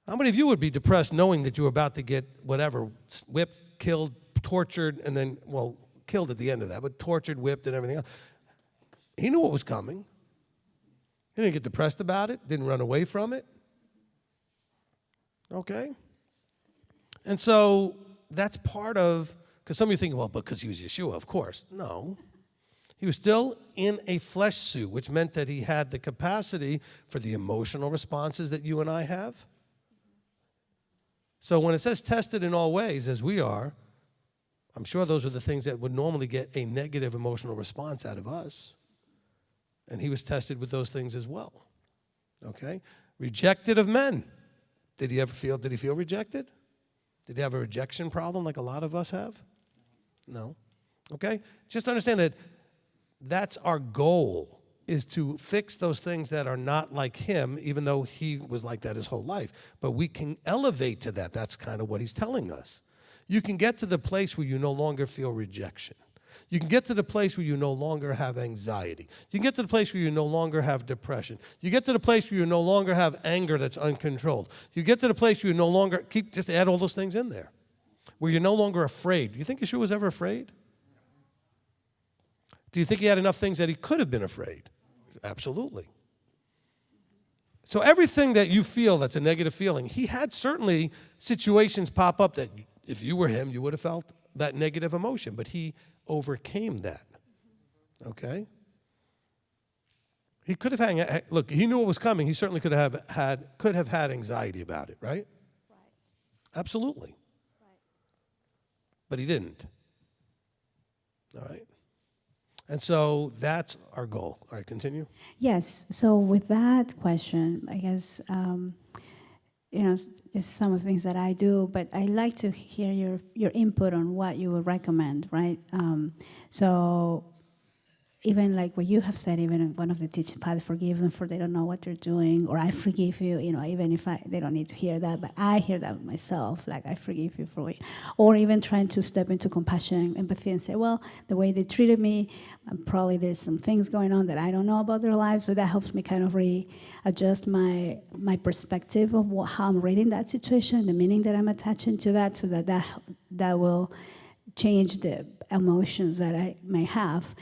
How many of you would be depressed knowing that you were about to get whatever, whipped, killed, tortured, and then, well, killed at the end of that, but tortured, whipped, and everything else? He knew what was coming. He didn't get depressed about it, didn't run away from it. Okay? And so that's part of, because some of you think, well, because he was Yeshua, of course. No. He was still in a flesh suit, which meant that he had the capacity for the emotional responses that you and I have. So when it says tested in all ways, as we are, I'm sure those are the things that would normally get a negative emotional response out of us. And he was tested with those things as well. Okay? Rejected of men. Did he feel rejected? Did he have a rejection problem like a lot of us have? No. Okay? Just understand that that's our goal, is to fix those things that are not like him, even though he was like that his whole life. But we can elevate to that. That's kind of what he's telling us. You can get to the place where you no longer feel rejection. You can get to the place where you no longer have anxiety. You can get to the place where you no longer have depression. You get to the place where you no longer have anger that's uncontrolled. You get to the place where you no longer, just add all those things in there, where you're no longer afraid. Do you think Yeshua was ever afraid? Do you think he had enough things that he could have been afraid? Absolutely. So everything that you feel that's a negative feeling, he had certainly situations pop up that if you were him, you would have felt that negative emotion, but he overcame that. Okay? He could have look, he knew what was coming. He certainly could have had anxiety about it, right?
Right.
Absolutely.
Right.
But he didn't. All right? And so that's our goal. All right, continue.
Yes. So with that question, I guess, it's some of the things that I do, but I like to hear your input on what you would recommend, right? So even like what you have said, even in one of the teaching, Father, forgive them for they don't know what they're doing, or I forgive you, even if they don't need to hear that, but I hear that myself, like I forgive you for it. Or even trying to step into compassion and empathy and say, well, the way they treated me, probably there's some things going on that I don't know about their lives, so that helps me kind of readjust my perspective of how I'm reading that situation, the meaning that I'm attaching to that, so that will change the emotions that I may have.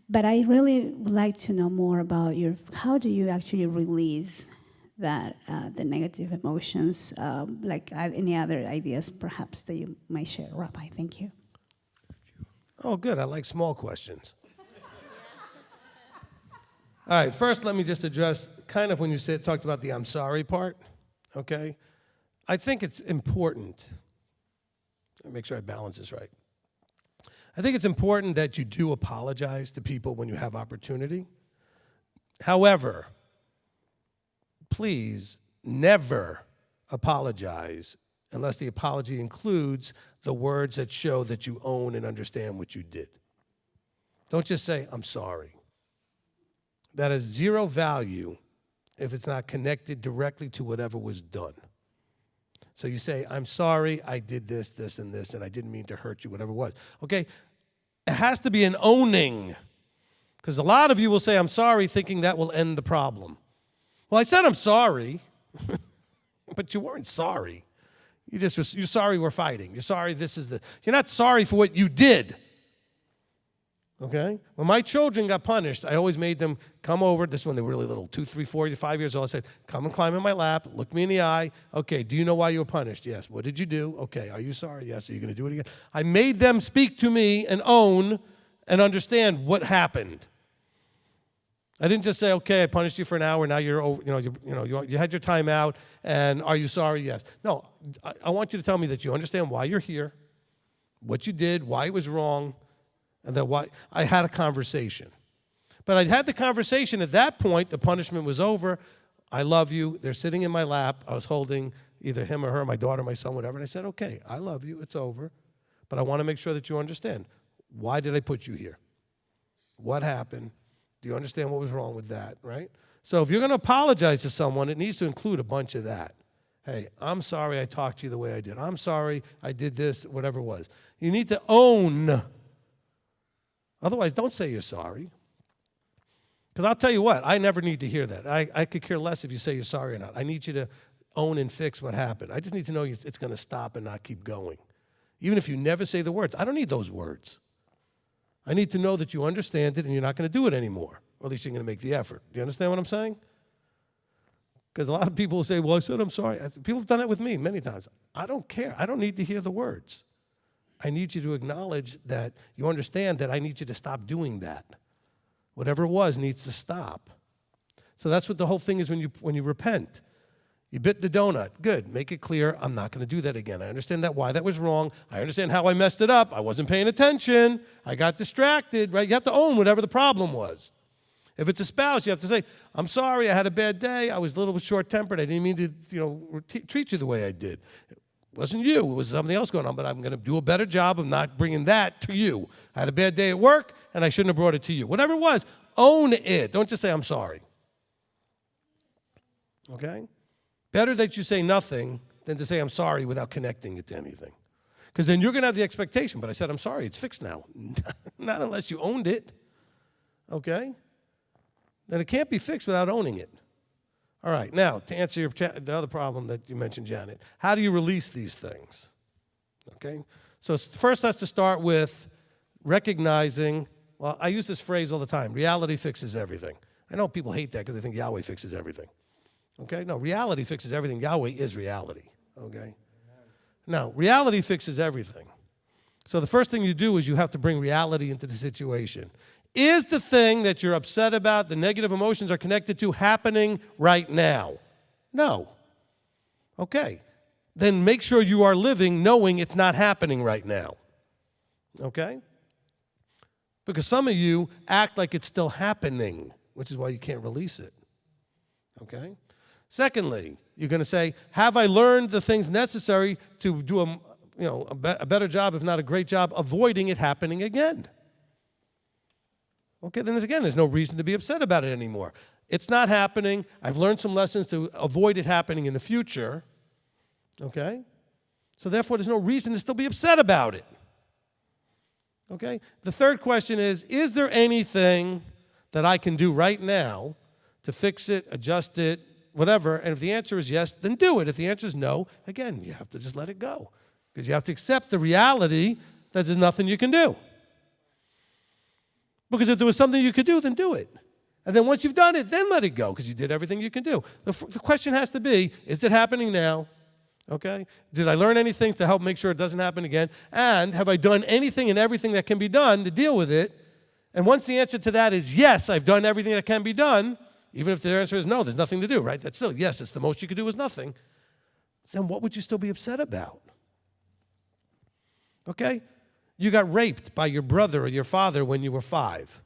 But I really would like to know more about how do you actually release that, the negative emotions, like any other ideas perhaps that you might share, Rabbi? Thank you.
Oh, good. I like small questions. All right, first let me just address kind of when you talked about the I'm sorry part, okay? I think it's important. Let me make sure I balance this right. I think it's important that you do apologize to people when you have opportunity. However, please never apologize unless the apology includes the words that show that you own and understand what you did. Don't just say, I'm sorry. That has zero value if it's not connected directly to whatever was done. So you say, I'm sorry, I did this, this, and this, and I didn't mean to hurt you, whatever it was. Okay? It has to be an owning. Because a lot of you will say, I'm sorry, thinking that will end the problem. Well, I said I'm sorry, but you weren't sorry. You're sorry we're fighting. You're sorry you're not sorry for what you did. Okay? When my children got punished, I always made them come over. This is when they were really little, 2, 3, 4, 5 years old. I said, come and climb in my lap, look me in the eye. Okay, do you know why you were punished? Yes. What did you do? Okay, are you sorry? Yes. Are you going to do it again? I made them speak to me and own and understand what happened. I didn't just say, okay, I punished you for an hour, now you're over, you had your time out, and are you sorry? Yes. No, I want you to tell me that you understand why you're here, what you did, why it was wrong, and that why I had a conversation. But I had the conversation at that point, the punishment was over. I love you. They're sitting in my lap. I was holding either him or her, my daughter, my son, whatever, and I said, okay, I love you. It's over. But I want to make sure that you understand. Why did I put you here? What happened? Do you understand what was wrong with that, right? So if you're going to apologize to someone, it needs to include a bunch of that. Hey, I'm sorry I talked to you the way I did. I'm sorry I did this, whatever it was. You need to own. Otherwise, don't say you're sorry. Because I'll tell you what, I never need to hear that. I could care less if you say you're sorry or not. I need you to own and fix what happened. I just need to know it's going to stop and not keep going. Even if you never say the words, I don't need those words. I need to know that you understand it and you're not going to do it anymore. Or at least you're going to make the effort. Do you understand what I'm saying? Because a lot of people will say, well, I said I'm sorry. People have done it with me many times. I don't care. I don't need to hear the words. I need you to acknowledge that you understand that I need you to stop doing that. Whatever it was needs to stop. So that's what the whole thing is when you repent. You bit the donut. Good. Make it clear, I'm not going to do that again. I understand why that was wrong. I understand how I messed it up. I wasn't paying attention. I got distracted, right? You have to own whatever the problem was. If it's a spouse, you have to say, I'm sorry, I had a bad day. I was a little short-tempered. I didn't mean to treat you the way I did. It wasn't you. It was something else going on, but I'm going to do a better job of not bringing that to you. I had a bad day at work, and I shouldn't have brought it to you. Whatever it was, own it. Don't just say, I'm sorry. Okay? Better that you say nothing than to say I'm sorry without connecting it to anything. Because then you're going to have the expectation, but I said I'm sorry, it's fixed now. Not unless you owned it. Okay? Then it can't be fixed without owning it. All right, now, to answer the other problem that you mentioned, Janet, how do you release these things? Okay? So first has to start with recognizing, well, I use this phrase all the time, reality fixes everything. I know people hate that because they think Yahweh fixes everything. Okay? No, reality fixes everything. Yahweh is reality. Okay? Now, reality fixes everything. So the first thing you do is you have to bring reality into the situation. Is the thing that you're upset about, the negative emotions are connected to, happening right now? No. Okay. Then make sure you are living knowing it's not happening right now. Okay? Because some of you act like it's still happening, which is why you can't release it. Okay? Secondly, you're going to say, have I learned the things necessary to do a better job, if not a great job, avoiding it happening again? Okay, then again, there's no reason to be upset about it anymore. It's not happening. I've learned some lessons to avoid it happening in the future. Okay? So therefore, there's no reason to still be upset about it. Okay? The third question is there anything that I can do right now to fix it, adjust it, whatever? And if the answer is yes, then do it. If the answer is no, again, you have to just let it go. Because you have to accept the reality that there's nothing you can do. Because if there was something you could do, then do it. And then once you've done it, then let it go, because you did everything you can do. The question has to be, is it happening now? Okay? Did I learn anything to help make sure it doesn't happen again? And have I done anything and everything that can be done to deal with it? And once the answer to that is yes, I've done everything that can be done, even if the answer is no, there's nothing to do, right? That's still yes, it's the most you could do is nothing. Then what would you still be upset about? Okay? You got raped by your brother or your father when you were 5.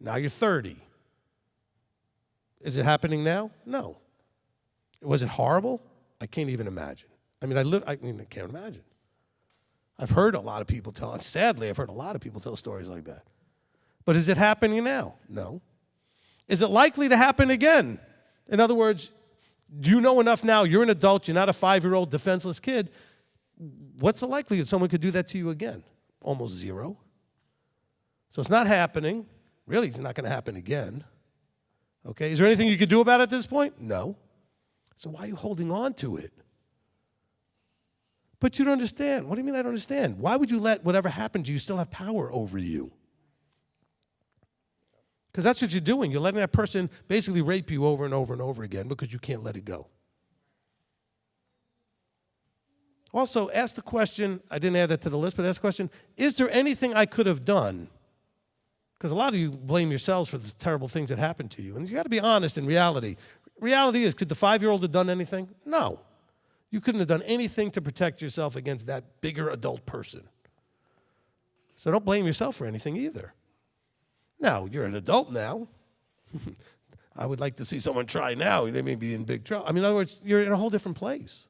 Now you're 30. Is it happening now? No. Was it horrible? I can't even imagine. I can't imagine. I've heard a lot of people tell, sadly, I've heard a lot of people tell stories like that. But is it happening now? No. Is it likely to happen again? In other words, You know enough now, you're an adult, you're not a 5-year-old defenseless kid. What's the likelihood someone could do that to you again? Almost zero. So it's not happening. Really, it's not going to happen again. Okay, is there anything you could do about it at this point? No. So why are you holding on to it? But you don't understand. What do you mean I don't understand? Why would you let whatever happened to you still have power over you? Because that's what you're doing. You're letting that person basically rape you over and over and over again because you can't let it go. Also, ask the question, I didn't add that to the list, but ask the question, is there anything I could have done? Because a lot of you blame yourselves for the terrible things that happened to you. And you got to be honest in reality. Reality is, could the 5-year-old have done anything? No. You couldn't have done anything to protect yourself against that bigger adult person. So don't blame yourself for anything either. Now, you're an adult now. I would like to see someone try now. They may be in big trouble. I mean, in other words, you're in a whole different place.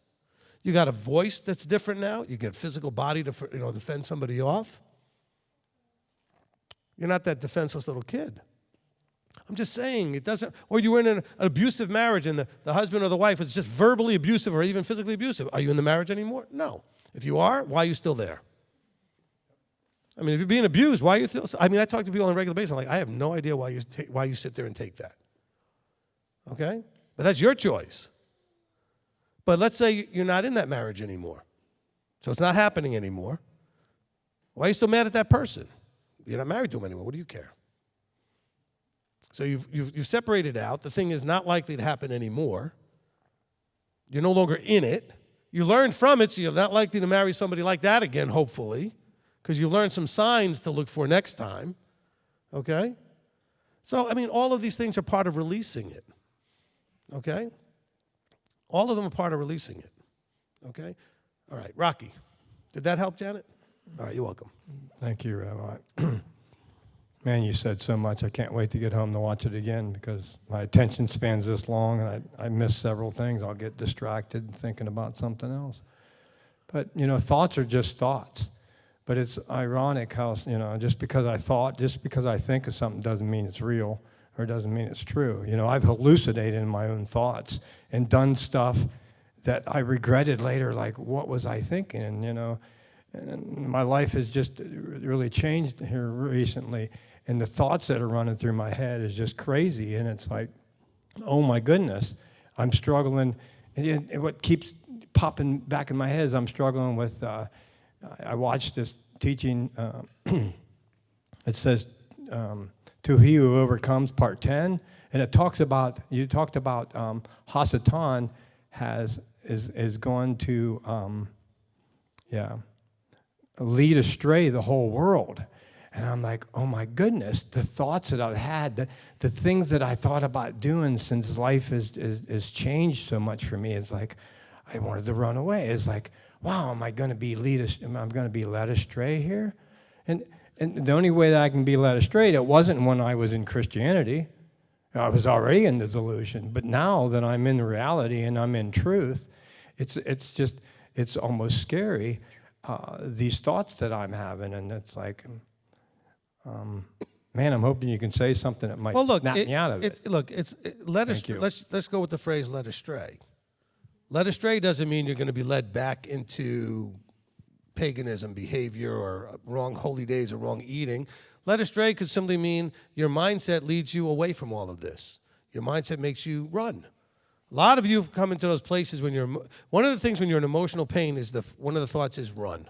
You got a voice that's different now. You get a physical body to defend somebody off. You're not that defenseless little kid. I'm just saying it doesn't, or you were in an abusive marriage and the husband or the wife is just verbally abusive or even physically abusive. Are you in the marriage anymore? No. If you are, why are you still there? I mean, if you're being abused, why are you still, I mean, I talk to people on a regular basis. I'm like, I have no idea why you sit there and take that. Okay? But that's your choice. But let's say you're not in that marriage anymore. So it's not happening anymore. Why are you still mad at that person? You're not married to him anymore. What do you care? So you've separated out. The thing is not likely to happen anymore. You're no longer in it. You learned from it, so you're not likely to marry somebody like that again, hopefully, because you learned some signs to look for next time. Okay? So, I mean, all of these things are part of releasing it. Okay? All of them are part of releasing it. Okay? All right, Rocky. Did that help, Janet? All right, you're welcome.
Thank you, Rabbi. Man, you said so much. I can't wait to get home to watch it again because my attention span's this long and I miss several things. I'll get distracted thinking about something else. But, thoughts are just thoughts. But it's ironic how, just because I think of something doesn't mean it's real or doesn't mean it's true. I've hallucinated in my own thoughts and done stuff that I regretted later, like, what was I thinking? And my life has just really changed here recently. And the thoughts that are running through my head is just crazy. And it's like, oh my goodness, I'm struggling. And what keeps popping back in my head is I'm struggling with, I watched this teaching. It says, to he who overcomes, part 10. And it talks about, you talked about Hasatan is going to, lead astray the whole world. And I'm like, oh my goodness, the thoughts that I've had, the things that I thought about doing since life has changed so much for me, it's like, I wanted to run away. It's like, wow, am I going to be led astray here? And the only way that I can be led astray, it wasn't when I was in Christianity. I was already in the delusion. But now that I'm in reality and I'm in truth, it's almost scary. These thoughts that I'm having, and it's like, man, I'm hoping you can say something that might snap me out of it.
Let's go with the phrase "led astray." Led astray doesn't mean you're going to be led back into paganism behavior or wrong holy days or wrong eating. Led astray could simply mean your mindset leads you away from all of this. Your mindset makes you run. A lot of you have come into those places when one of the things when you're in emotional pain is one of the thoughts is run.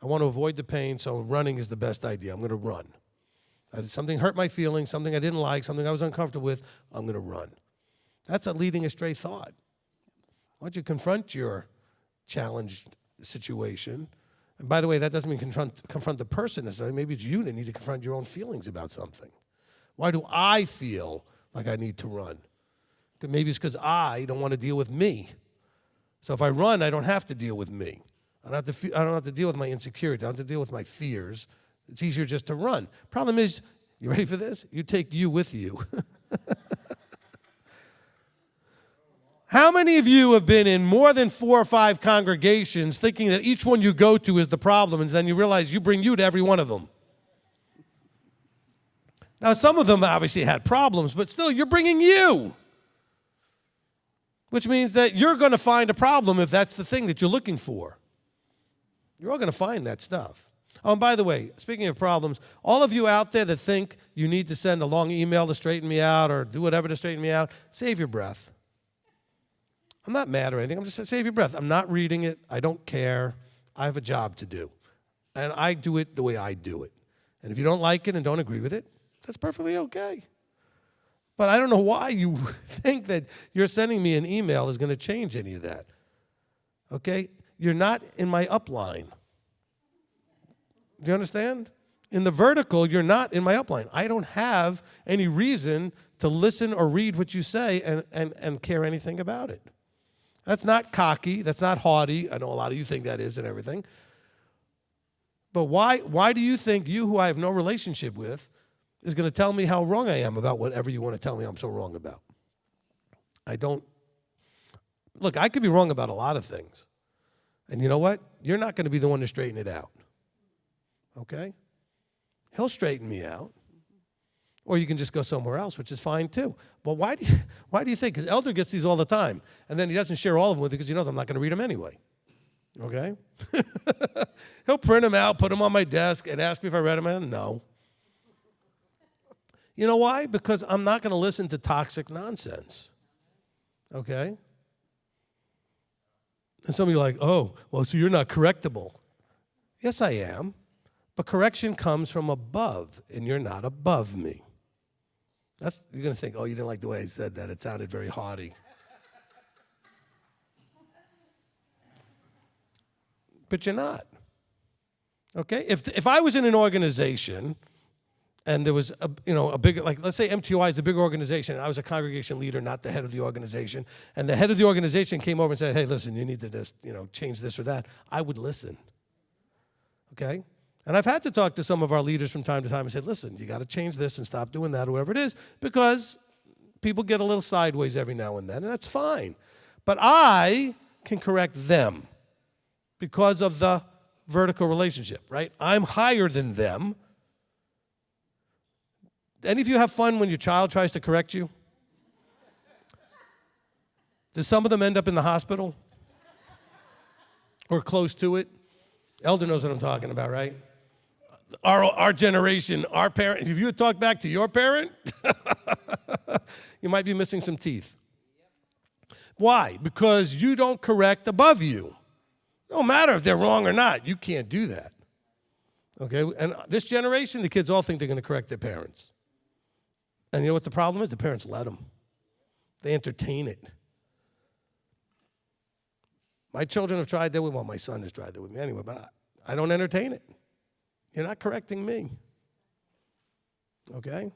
I want to avoid the pain, so running is the best idea. I'm going to run. Something hurt my feelings, something I didn't like, something I was uncomfortable with, I'm going to run. That's a leading astray thought. Why don't you confront your challenged situation? And by the way, that doesn't mean confront the person necessarily. Maybe it's you that need to confront your own feelings about something. Why do I feel like I need to run? Maybe it's because I don't want to deal with me. So if I run, I don't have to deal with me. I don't have to deal with my insecurity. I don't have to deal with my fears. It's easier just to run. Problem is, you ready for this? You take you with you. How many of you have been in more than 4 or 5 congregations thinking that each one you go to is the problem, and then you realize you bring you to every one of them? Now, some of them obviously had problems, but still, you're bringing you. which means that you're going to find a problem if that's the thing that you're looking for. You're all going to find that stuff. Oh, and by the way, speaking of problems, all of you out there that think you need to send a long email to straighten me out or do whatever to straighten me out, save your breath. I'm not mad or anything. I'm just saying, save your breath. I'm not reading it. I don't care. I have a job to do. And I do it the way I do it. And if you don't like it and don't agree with it, that's perfectly okay. But I don't know why you think that you're sending me an email is going to change any of that. Okay? You're not in my upline. Do you understand? In the vertical, you're not in my upline. I don't have any reason to listen or read what you say and care anything about it. That's not cocky. That's not haughty. I know a lot of you think that is and everything. But why do you think you, who I have no relationship with, is going to tell me how wrong I am about whatever you want to tell me I'm so wrong about? I don't. Look, I could be wrong about a lot of things. And you know what? You're not going to be the one to straighten it out. Okay? He'll straighten me out. Or you can just go somewhere else, which is fine too. But why do you think? Because Elder gets these all the time. And then he doesn't share all of them with you because he knows I'm not going to read them anyway. Okay? He'll print them out, put them on my desk, and ask me if I read them. And no. You know why? Because I'm not going to listen to toxic nonsense. Okay? And some of you are like, oh, well, so you're not correctable. Yes, I am. But correction comes from above, and you're not above me. You're going to think, oh, you didn't like the way I said that. It sounded very haughty. But you're not. Okay? If I was in an organization and there was a bigger, like let's say MTOI is a big organization and I was a congregation leader, not the head of the organization, and the head of the organization came over and said, hey, listen, you need to just, change this or that, I would listen. Okay? And I've had to talk to some of our leaders from time to time and say, listen, you got to change this and stop doing that, whoever it is, because people get a little sideways every now and then, and that's fine. But I can correct them because of the vertical relationship, right? I'm higher than them. Any of you have fun when your child tries to correct you? Does some of them end up in the hospital? Or close to it? Elder knows what I'm talking about, right? Our generation, our parents, if you would talk back to your parent, you might be missing some teeth. Why? Because you don't correct above you. No matter if they're wrong or not, you can't do that. Okay? And this generation, the kids all think they're going to correct their parents. And you know what the problem is? The parents let them. They entertain it. My children have tried that with me. Well, my son has tried that with me anyway, but I don't entertain it. You're not correcting me. Okay?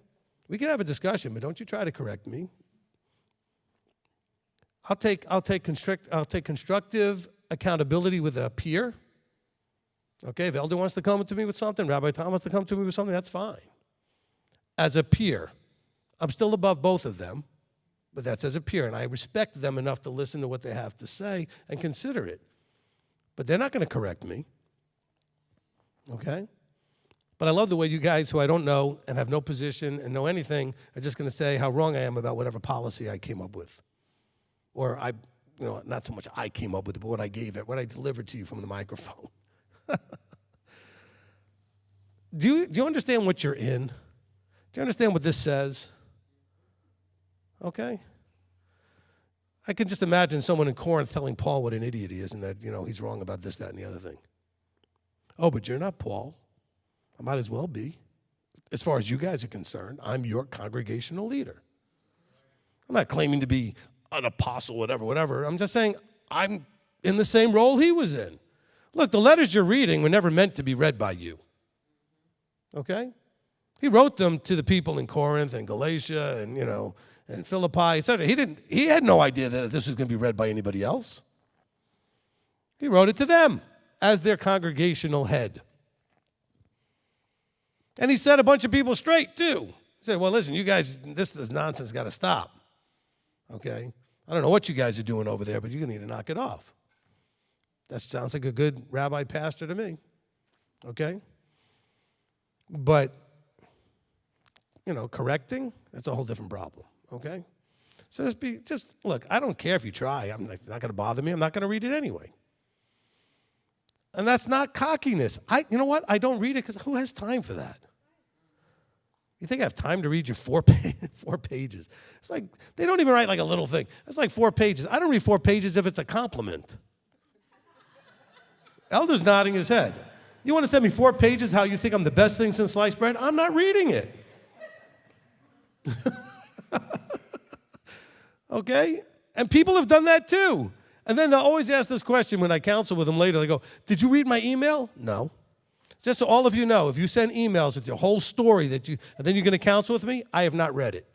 We can have a discussion, but don't you try to correct me. I'll take constructive accountability with a peer. Okay, if Elder wants to come to me with something, Rabbi Tom wants to come to me with something, that's fine. As a peer, I'm still above both of them, but that's as a peer, and I respect them enough to listen to what they have to say and consider it. But they're not going to correct me. Okay? But I love the way you guys who I don't know and have no position and know anything are just going to say how wrong I am about whatever policy I came up with. Or not so much I came up with it, but what I gave it, what I delivered to you from the microphone. Do you understand what you're in? Do you understand what this says? Okay? I can just imagine someone in Corinth telling Paul what an idiot he is and that, he's wrong about this, that, and the other thing. Oh, but you're not Paul. I might as well be. As far as you guys are concerned, I'm your congregational leader. I'm not claiming to be an apostle, whatever. I'm just saying I'm in the same role he was in. Look, the letters you're reading were never meant to be read by you. Okay? He wrote them to the people in Corinth and Galatia and Philippi, etc. He had no idea that this was going to be read by anybody else. He wrote it to them as their congregational head. And he set a bunch of people straight, too. He said, well, listen, you guys, this is nonsense, got to stop. Okay? I don't know what you guys are doing over there, but you're going to need to knock it off. That sounds like a good rabbi pastor to me. Okay? But, correcting, that's a whole different problem. Okay? So just look, I don't care if you try. It's not going to bother me. I'm not going to read it anyway. And that's not cockiness. You know what? I don't read it because who has time for that? You think I have time to read your 4 pages? It's like, they don't even write like a little thing. It's like 4 pages. I don't read 4 pages if it's a compliment. Elder's nodding his head. You want to send me 4 pages how you think I'm the best thing since sliced bread? I'm not reading it. Okay? And people have done that too. And then they'll always ask this question when I counsel with them later. They go, did you read my email? No. Just so all of you know, if you send emails with your whole story and then you're going to counsel with me, I have not read it.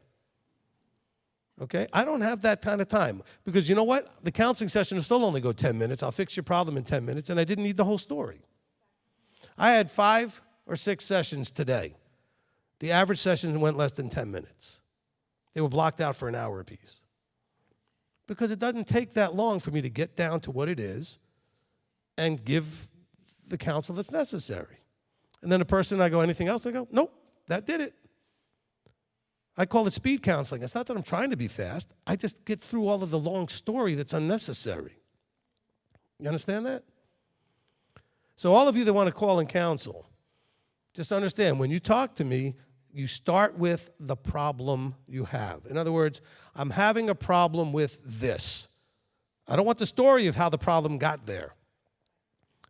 Okay? I don't have that kind of time. Because you know what? The counseling session will still only go 10 minutes. I'll fix your problem in 10 minutes, and I didn't need the whole story. I had 5 or 6 sessions today. The average session went less than 10 minutes. They were blocked out for an hour apiece. Because it doesn't take that long for me to get down to what it is and give the counsel that's necessary. And then the person, I go, anything else? They go, nope, that did it. I call it speed counseling. It's not that I'm trying to be fast. I just get through all of the long story that's unnecessary. You understand that? So all of you that want to call and counsel, just understand, when you talk to me, you start with the problem you have. In other words, I'm having a problem with this. I don't want the story of how the problem got there.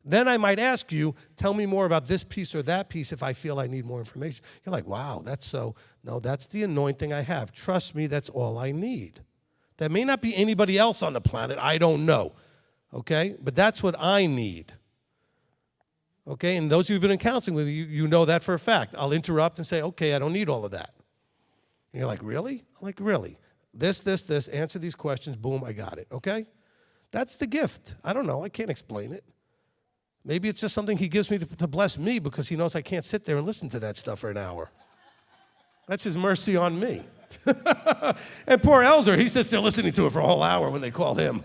Then I might ask you, tell me more about this piece or that piece if I feel I need more information. You're like, wow, that's so. No, that's the anointing I have. Trust me, that's all I need. That may not be anybody else on the planet. I don't know. Okay? But that's what I need. Okay? And those of you who've been in counseling with me, you know that for a fact. I'll interrupt and say, okay, I don't need all of that. And you're like, really? I'm like, really? This, answer these questions, boom, I got it. Okay? That's the gift. I don't know. I can't explain it. Maybe it's just something he gives me to bless me because he knows I can't sit there and listen to that stuff for an hour. That's his mercy on me. And poor elder, he sits there listening to it for a whole hour when they call him.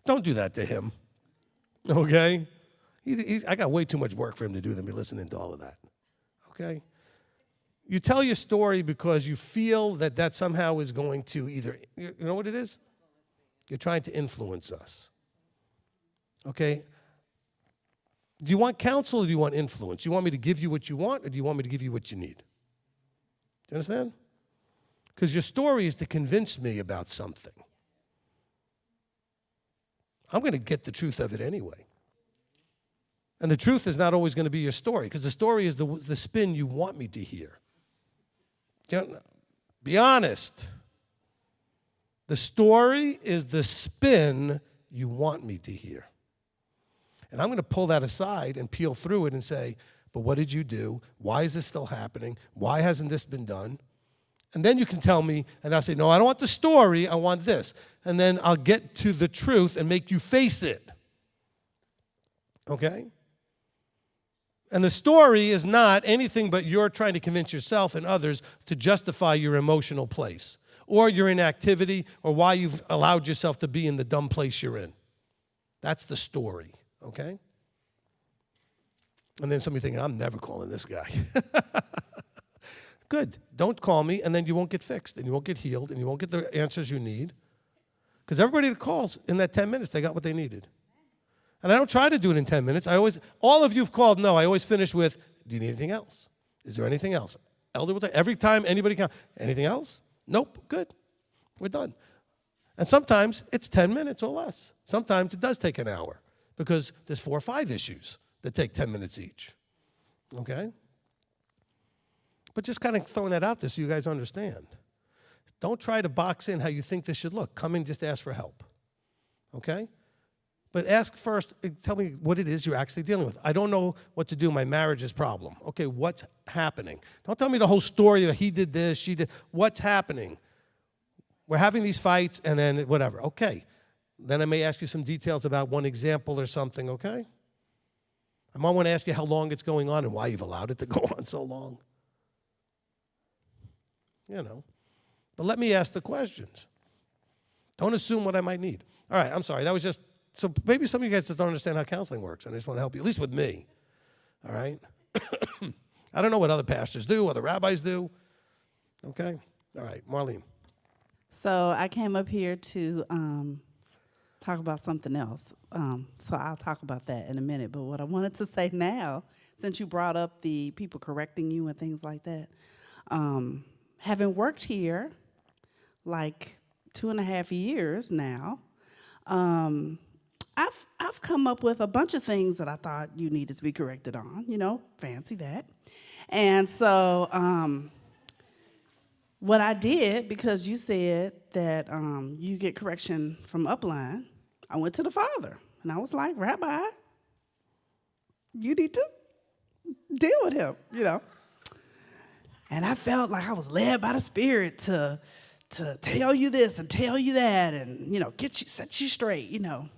Don't do that to him. Okay? I got way too much work for him to do than be listening to all of that. Okay? You tell your story because you feel that somehow is going to either, you know what it is? You're trying to influence us. Okay? Do you want counsel or do you want influence? Do you want me to give you what you want or do you want me to give you what you need? Do you understand? Because your story is to convince me about something. I'm going to get the truth of it anyway. And the truth is not always going to be your story because the story is the spin you want me to hear. Be honest. The story is the spin you want me to hear. And I'm going to pull that aside and peel through it and say, but what did you do? Why is this still happening? Why hasn't this been done? And then you can tell me, and I'll say, no, I don't want the story, I want this. And then I'll get to the truth and make you face it. Okay? And the story is not anything but you're trying to convince yourself and others to justify your emotional place or your inactivity or why you've allowed yourself to be in the dumb place you're in. That's the story, okay? And then somebody thinking, I'm never calling this guy. Good. Don't call me, and then you won't get fixed, and you won't get healed, and you won't get the answers you need. Because everybody that calls in that 10 minutes, they got what they needed. And I don't try to do it in 10 minutes. All of you have called, no, I always finish with, do you need anything else? Is there anything else? Elder will tell every time anybody comes, anything else? Nope, good. We're done. And sometimes it's 10 minutes or less. Sometimes it does take an hour because there's 4 or 5 issues that take 10 minutes each. Okay? But just kind of throwing that out there so you guys understand. Don't try to box in how you think this should look. Come in, just ask for help. Okay? But ask first, tell me what it is you're actually dealing with. I don't know what to do. My marriage is a problem. Okay, what's happening? Don't tell me the whole story of he did this, she did. What's happening? We're having these fights and then whatever. Okay. Then I may ask you some details about one example or something, okay? I might want to ask you how long it's going on and why you've allowed it to go on so long. You know. But let me ask the questions. Don't assume what I might need. All right, I'm sorry. That was just, so maybe some of you guys just don't understand how counseling works, and I just want to help you, at least with me. All right? I don't know what other pastors do, other rabbis do. Okay? All right, Marlene.
So I came up here to talk about something else. So I'll talk about that in a minute. But what I wanted to say now, since you brought up the people correcting you and things like that, having worked here like 2.5 years now, I've come up with a bunch of things that I thought you needed to be corrected on. You know, fancy that. And so what I did, because you said that you get correction from upline, I went to the Father. And I was like, Rabbi, you need to deal with him, you know. And I felt like I was led by the Spirit to tell you this and tell you that and, you know, set you straight, you know.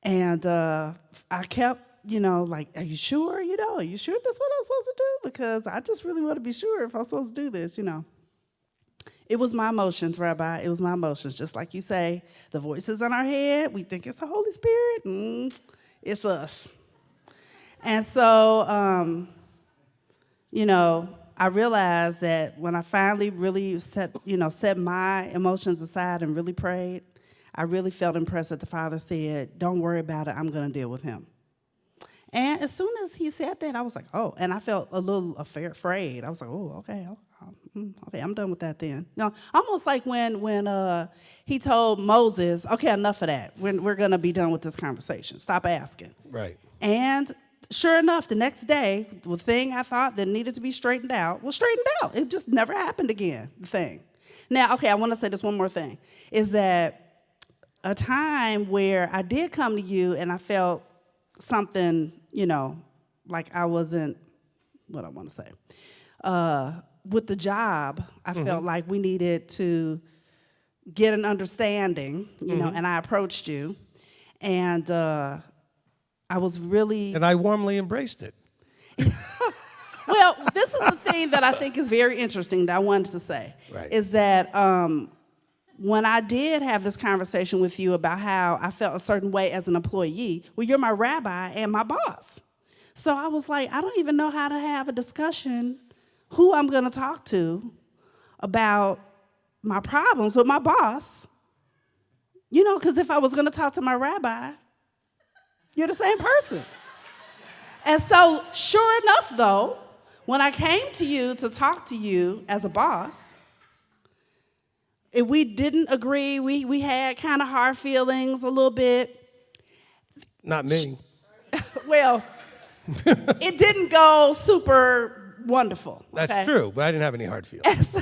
And I kept, you know, like, are you sure, you know, are you sure that's what I'm supposed to do? Because I just really want to be sure if I'm supposed to do this, you know. It was my emotions, Rabbi. It was my emotions. Just like you say, the voices in our head, we think it's the Holy Spirit. It's us. And so, you know, I realized that when I finally really set my emotions aside and really prayed, I really felt impressed that the Father said, don't worry about it, I'm going to deal with him. And as soon as he said that, I was like, oh, and I felt a little afraid. I was like, oh, okay, I'm done with that then. No, almost like when he told Moses, okay, enough of that. We're going to be done with this conversation. Stop asking.
Right.
And sure enough, the next day, the thing I thought that needed to be straightened out was straightened out. It just never happened again, the thing. Now, okay, I want to say this one more thing, is that a time where I did come to you and I felt something, you know, like I wasn't, what I want to say, with the job, I felt like we needed to get an understanding, you know, and I approached you, and I was really...
And I warmly embraced it.
Well, this is the thing that I think is very interesting that I wanted to say,
Right.
is that when I did have this conversation with you about how I felt a certain way as an employee, well, you're my rabbi and my boss. So I was like, I don't even know how to have a discussion, who I'm going to talk to about my problems with my boss. You know, because if I was going to talk to my rabbi, you're the same person. And so, sure enough, though, when I came to you to talk to you as a boss, if we didn't agree, we had kind of hard feelings a little bit.
Not me.
Well, it didn't go super wonderful.
That's
okay?
true, but I didn't have any hard feelings.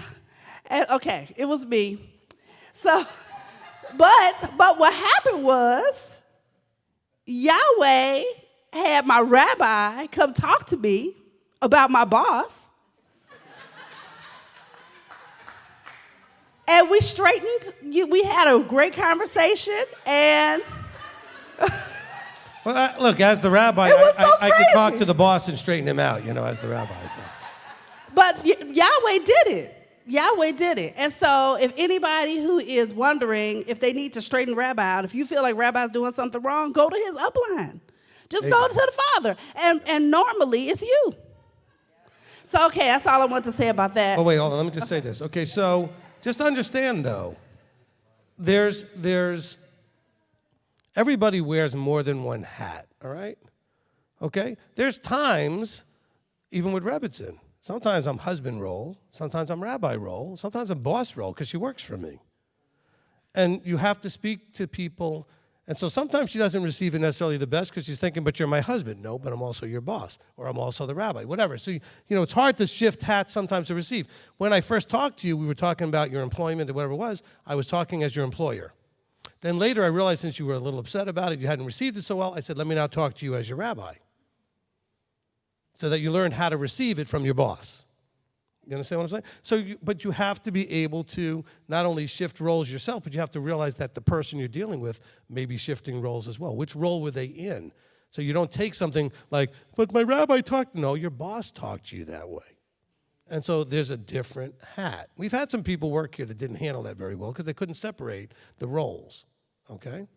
Okay, it was me. So, but what happened was, Yahweh had my rabbi come talk to me about my boss. And we straightened, we had a great conversation, and...
Well, look, as the rabbi,
It was so
I could talk
crazy.
to the boss and straighten him out, you know, as the rabbi. So.
But Yahweh did it. Yahweh did it. And so if anybody who is wondering if they need to straighten Rabbi out, if you feel like Rabbi's doing something wrong, go to his upline. Just go to the Father. And normally it's you. So, okay, that's all I want to say about that.
Oh, wait, hold on. Let me just say this. Okay, so just understand, though, there's everybody wears more than one hat, all right? Okay? There's times, even with Rebbitzin, sometimes I'm husband role, sometimes I'm rabbi role, sometimes I'm boss role because she works for me. And you have to speak to people. And so sometimes she doesn't receive it necessarily the best because she's thinking, but you're my husband. No, but I'm also your boss, or I'm also the rabbi, whatever. So, you know, it's hard to shift hats sometimes to receive. When I first talked to you, we were talking about your employment or whatever it was. I was talking as your employer. Then later I realized since you were a little upset about it, you hadn't received it so well, I said, let me now talk to you as your rabbi, so that you learn how to receive it from your boss. You understand what I'm saying? So, but you have to be able to not only shift roles yourself, but you have to realize that the person you're dealing with may be shifting roles as well. Which role were they in? So you don't take something like, but my rabbi talked. No, your boss talked to you that way. And so there's a different hat. We've had some people work here that didn't handle that very well because they couldn't separate the roles, okay?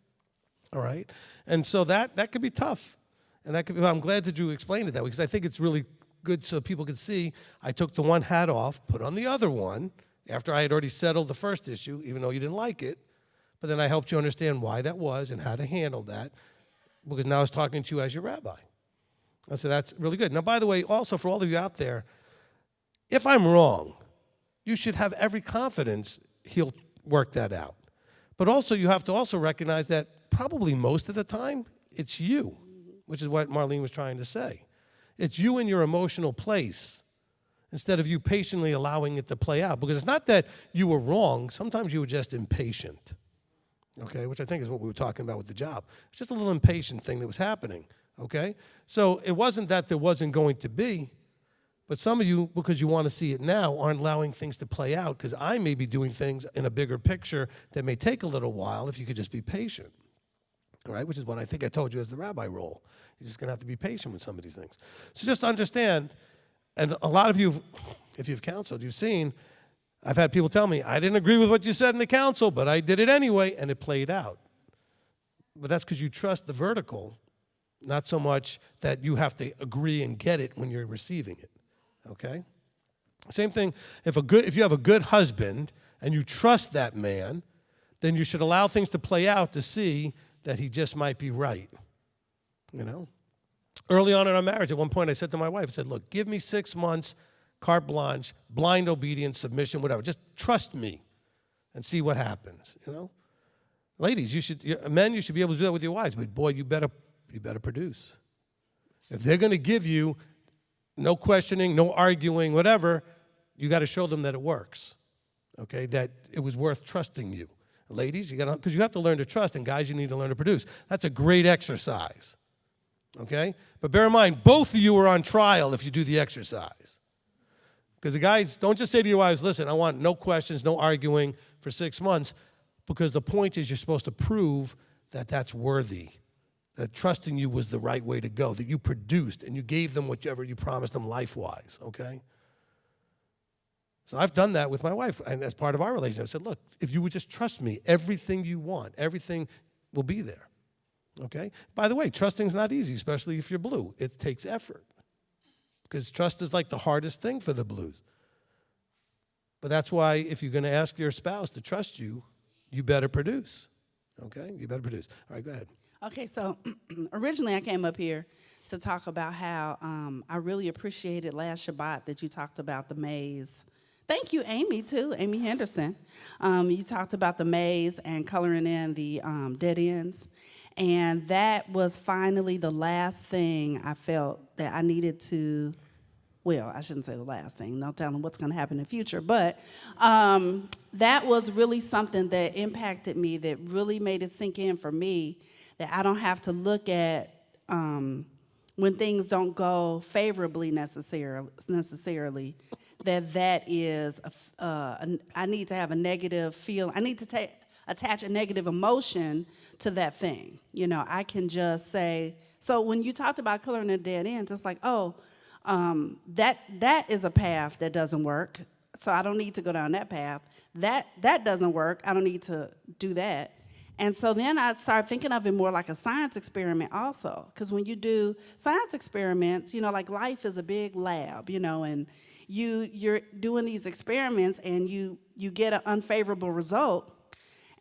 All right? And so that could be tough. And that could be, I'm glad that you explained it that way because I think it's really good so people could see, I took the one hat off, put on the other one, after I had already settled the first issue, even though you didn't like it. But then I helped you understand why that was and how to handle that, because now I was talking to you as your rabbi. And so that's really good. Now, by the way, also for all of you out there, if I'm wrong, you should have every confidence he'll work that out. But also, you have to also recognize that probably most of the time, it's you, which is what Marlene was trying to say. It's you in your emotional place instead of you patiently allowing it to play out. Because it's not that you were wrong. Sometimes you were just impatient, okay, which I think is what we were talking about with the job. It's just a little impatient thing that was happening, okay? So it wasn't that there wasn't going to be, but some of you, because you want to see it now, aren't allowing things to play out because I may be doing things in a bigger picture that may take a little while if you could just be patient, all right, which is what I think I told you as the rabbi role. You're just going to have to be patient with some of these things. So just understand, and a lot of you, if you've counseled, you've seen, I've had people tell me, I didn't agree with what you said in the council, but I did it anyway, and it played out. But that's because you trust the vertical, not so much that you have to agree and get it when you're receiving it, okay? Same thing, if you have a good husband and you trust that man, then you should allow things to play out to see that he just might be right, you know? Early on in our marriage, at one point I said to my wife, I said, look, give me 6 months, carte blanche, blind obedience, submission, whatever. Just trust me and see what happens, you know? Ladies, men, you should be able to do that with your wives, but boy, you better produce. If they're going to give you no questioning, no arguing, whatever, you got to show them that it works, okay, that it was worth trusting you. Ladies, because you have to learn to trust, and guys, you need to learn to produce. That's a great exercise, okay? But bear in mind, both of you are on trial if you do the exercise. Because the guys, don't just say to your wives, listen, I want no questions, no arguing for 6 months, because the point is you're supposed to prove that that's worthy, that trusting you was the right way to go, that you produced and you gave them whatever you promised them life-wise, okay? So I've done that with my wife, and as part of our relationship, I said, look, if you would just trust me, everything you want, everything will be there, okay? By the way, trusting's not easy, especially if you're blue. It takes effort, because trust is like the hardest thing for the blues. But that's why if you're going to ask your spouse to trust you, you better produce, okay? You better produce. All right, go ahead.
Okay, so originally I came up here to talk about how I really appreciated last Shabbat that you talked about the maze. Thank you, Amy, too, Amy Henderson. You talked about the maze and coloring in the dead ends. And that was finally the last thing I felt that I needed to, well, I shouldn't say the last thing, no telling what's going to happen in the future, but that was really something that impacted me, that really made it sink in for me, that I don't have to look at when things don't go favorably necessarily, that is, I need to have a negative feel. I need to attach a negative emotion to that thing. You know, I can just say, so when you talked about coloring the dead ends, it's like, oh, that is a path that doesn't work, so I don't need to go down that path. That doesn't work, I don't need to do that. And so then I started thinking of it more like a science experiment also, because when you do science experiments, you know, like life is a big lab, you know, and you're doing these experiments and you get an unfavorable result,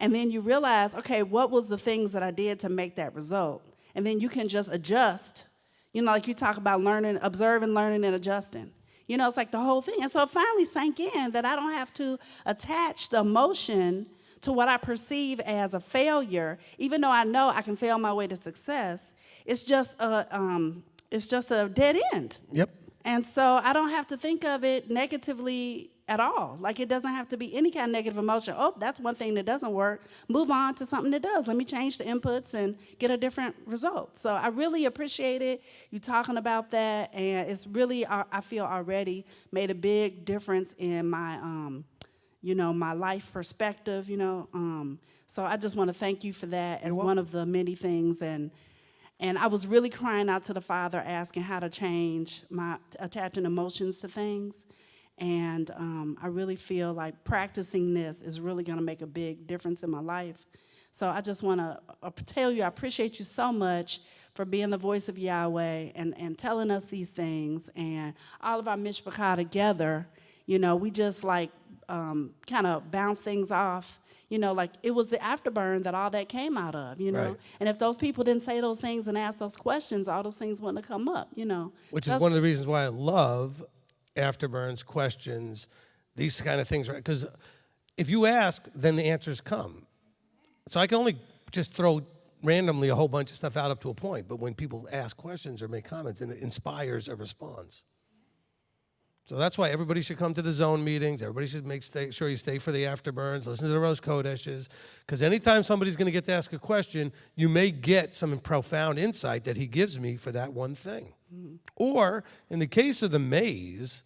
and then you realize, okay, what was the things that I did to make that result? And then you can just adjust, you know, like you talk about learning, observing, learning, and adjusting. You know, it's like the whole thing. And so it finally sank in that I don't have to attach the emotion to what I perceive as a failure, even though I know I can fail my way to success. It's just a dead end.
Yep.
And so I don't have to think of it negatively at all. Like, it doesn't have to be any kind of negative emotion. Oh, that's one thing that doesn't work. Move on to something that does. Let me change the inputs and get a different result. So I really appreciate you talking about that, and it's really, I feel already made a big difference in my you know, my life perspective, you know. So I just want to thank you for that as one of the many things. And I was really crying out to the Father, asking how to change my attaching emotions to things. And I really feel like practicing this is really going to make a big difference in my life. So I just want to tell you, I appreciate you so much for being the voice of Yahweh and telling us these things. And all of our mishpachah together, we just like kind of bounce things off. Like it was the afterburn that all that came out of,
Right.
And if those people didn't say those things and ask those questions, all those things wouldn't have come up,
Which is one of the reasons why I love afterburns, questions, these kind of things, right? Because if you ask, then the answers come. So I can only just throw randomly a whole bunch of stuff out up to a point, but when people ask questions or make comments, then it inspires a response. So that's why everybody should come to the zone meetings. Everybody should sure you stay for the afterburns, listen to the Rosh Chodeshes, because anytime somebody's going to get to ask a question, you may get some profound insight that he gives me for that one thing. Mm-hmm. Or in the case of the maze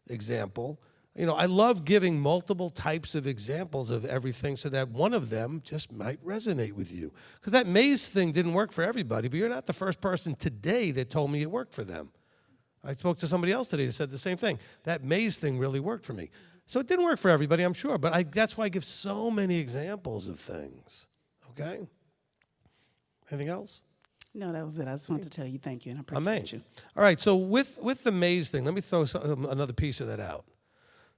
example, I love giving multiple types of examples of everything so that one of them just might resonate with you. Because that maze thing didn't work for everybody, but you're not the first person today that told me it worked for them. I spoke to somebody else today that said the same thing. That maze thing really worked for me. So it didn't work for everybody, I'm sure, but that's why I give so many examples of things, okay? Anything else?
No, that was it. I just wanted to tell you thank you, and I appreciate you.
All right, so with the maze thing, let me throw another piece of that out.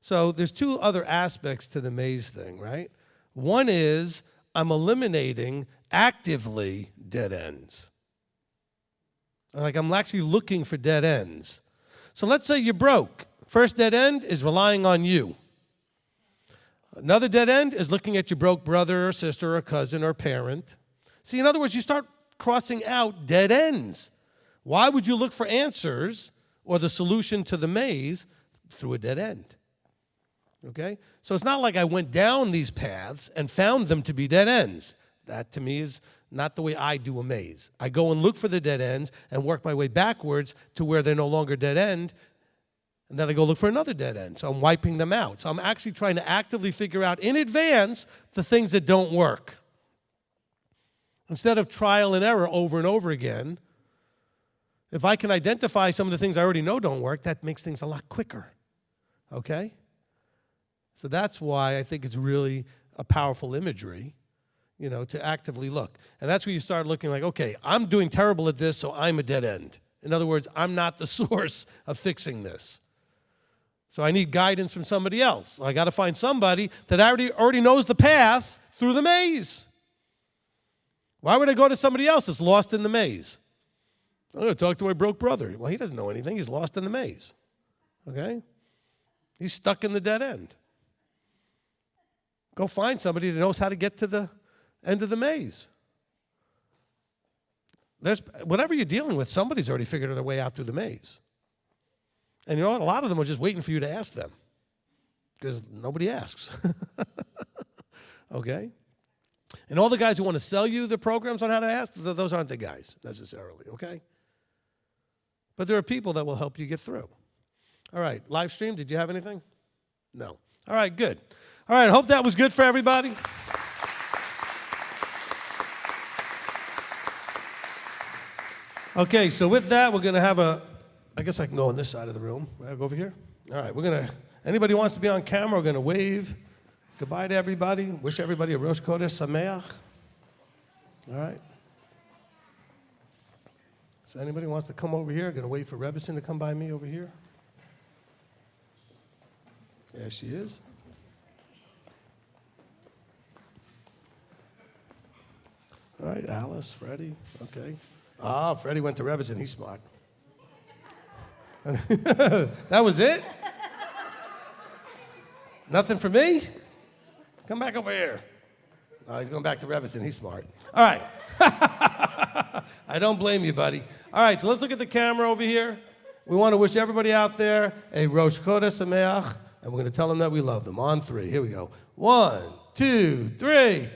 So there's two other aspects to the maze thing, right? One is I'm eliminating actively dead ends. Like I'm actually looking for dead ends. So let's say you're broke. First dead end is relying on you. Another dead end is looking at your broke brother or sister or cousin or parent. See, in other words, you start crossing out dead ends. Why would you look for answers or the solution to the maze through a dead end? Okay? So it's not like I went down these paths and found them to be dead ends. That to me is not the way I do a maze. I go and look for the dead ends and work my way backwards to where they're no longer dead end, and then I go look for another dead end. So I'm wiping them out. So I'm actually trying to actively figure out in advance the things that don't work. Instead of trial and error over and over again, if I can identify some of the things I already know don't work, that makes things a lot quicker. Okay? So that's why I think it's really a powerful imagery, to actively look. And that's where you start looking like, okay, I'm doing terrible at this, so I'm a dead end. In other words, I'm not the source of fixing this. So I need guidance from somebody else. So I got to find somebody that already knows the path through the maze. Why would I go to somebody else that's lost in the maze? I'm going to talk to my broke brother. Well, he doesn't know anything. He's lost in the maze. Okay? He's stuck in the dead end. Go find somebody that knows how to get to the end of the maze. Whatever you're dealing with, somebody's already figured their way out through the maze. And you know what? A lot of them are just waiting for you to ask them because nobody asks. Okay? And all the guys who want to sell you the programs on how to ask, those aren't the guys necessarily, okay? But there are people that will help you get through. All right, live stream, did you have anything? No. All right, good. All right, I hope that was good for everybody. Okay, so with that, we're going to have I guess I can go on this side of the room. I'll go over here. All right, anybody who wants to be on camera, we're going to wave goodbye to everybody. Wish everybody a Rosh Chodesh Sameach. All right. So anybody wants to come over here, going to wait for Rebbetzin to come by me over here. There she is. All right, Alice, Freddie, okay. Freddie went to Rebbetzin, he's smart. That was it? Nothing for me? Come back over here. Oh, he's going back to Rebbetzin, he's smart. All right. I don't blame you, buddy. All right, so let's look at the camera over here. We want to wish everybody out there a Rosh Chodesh Sameach, and we're going to tell them that we love them. On three, here we go. 1, 2, 3.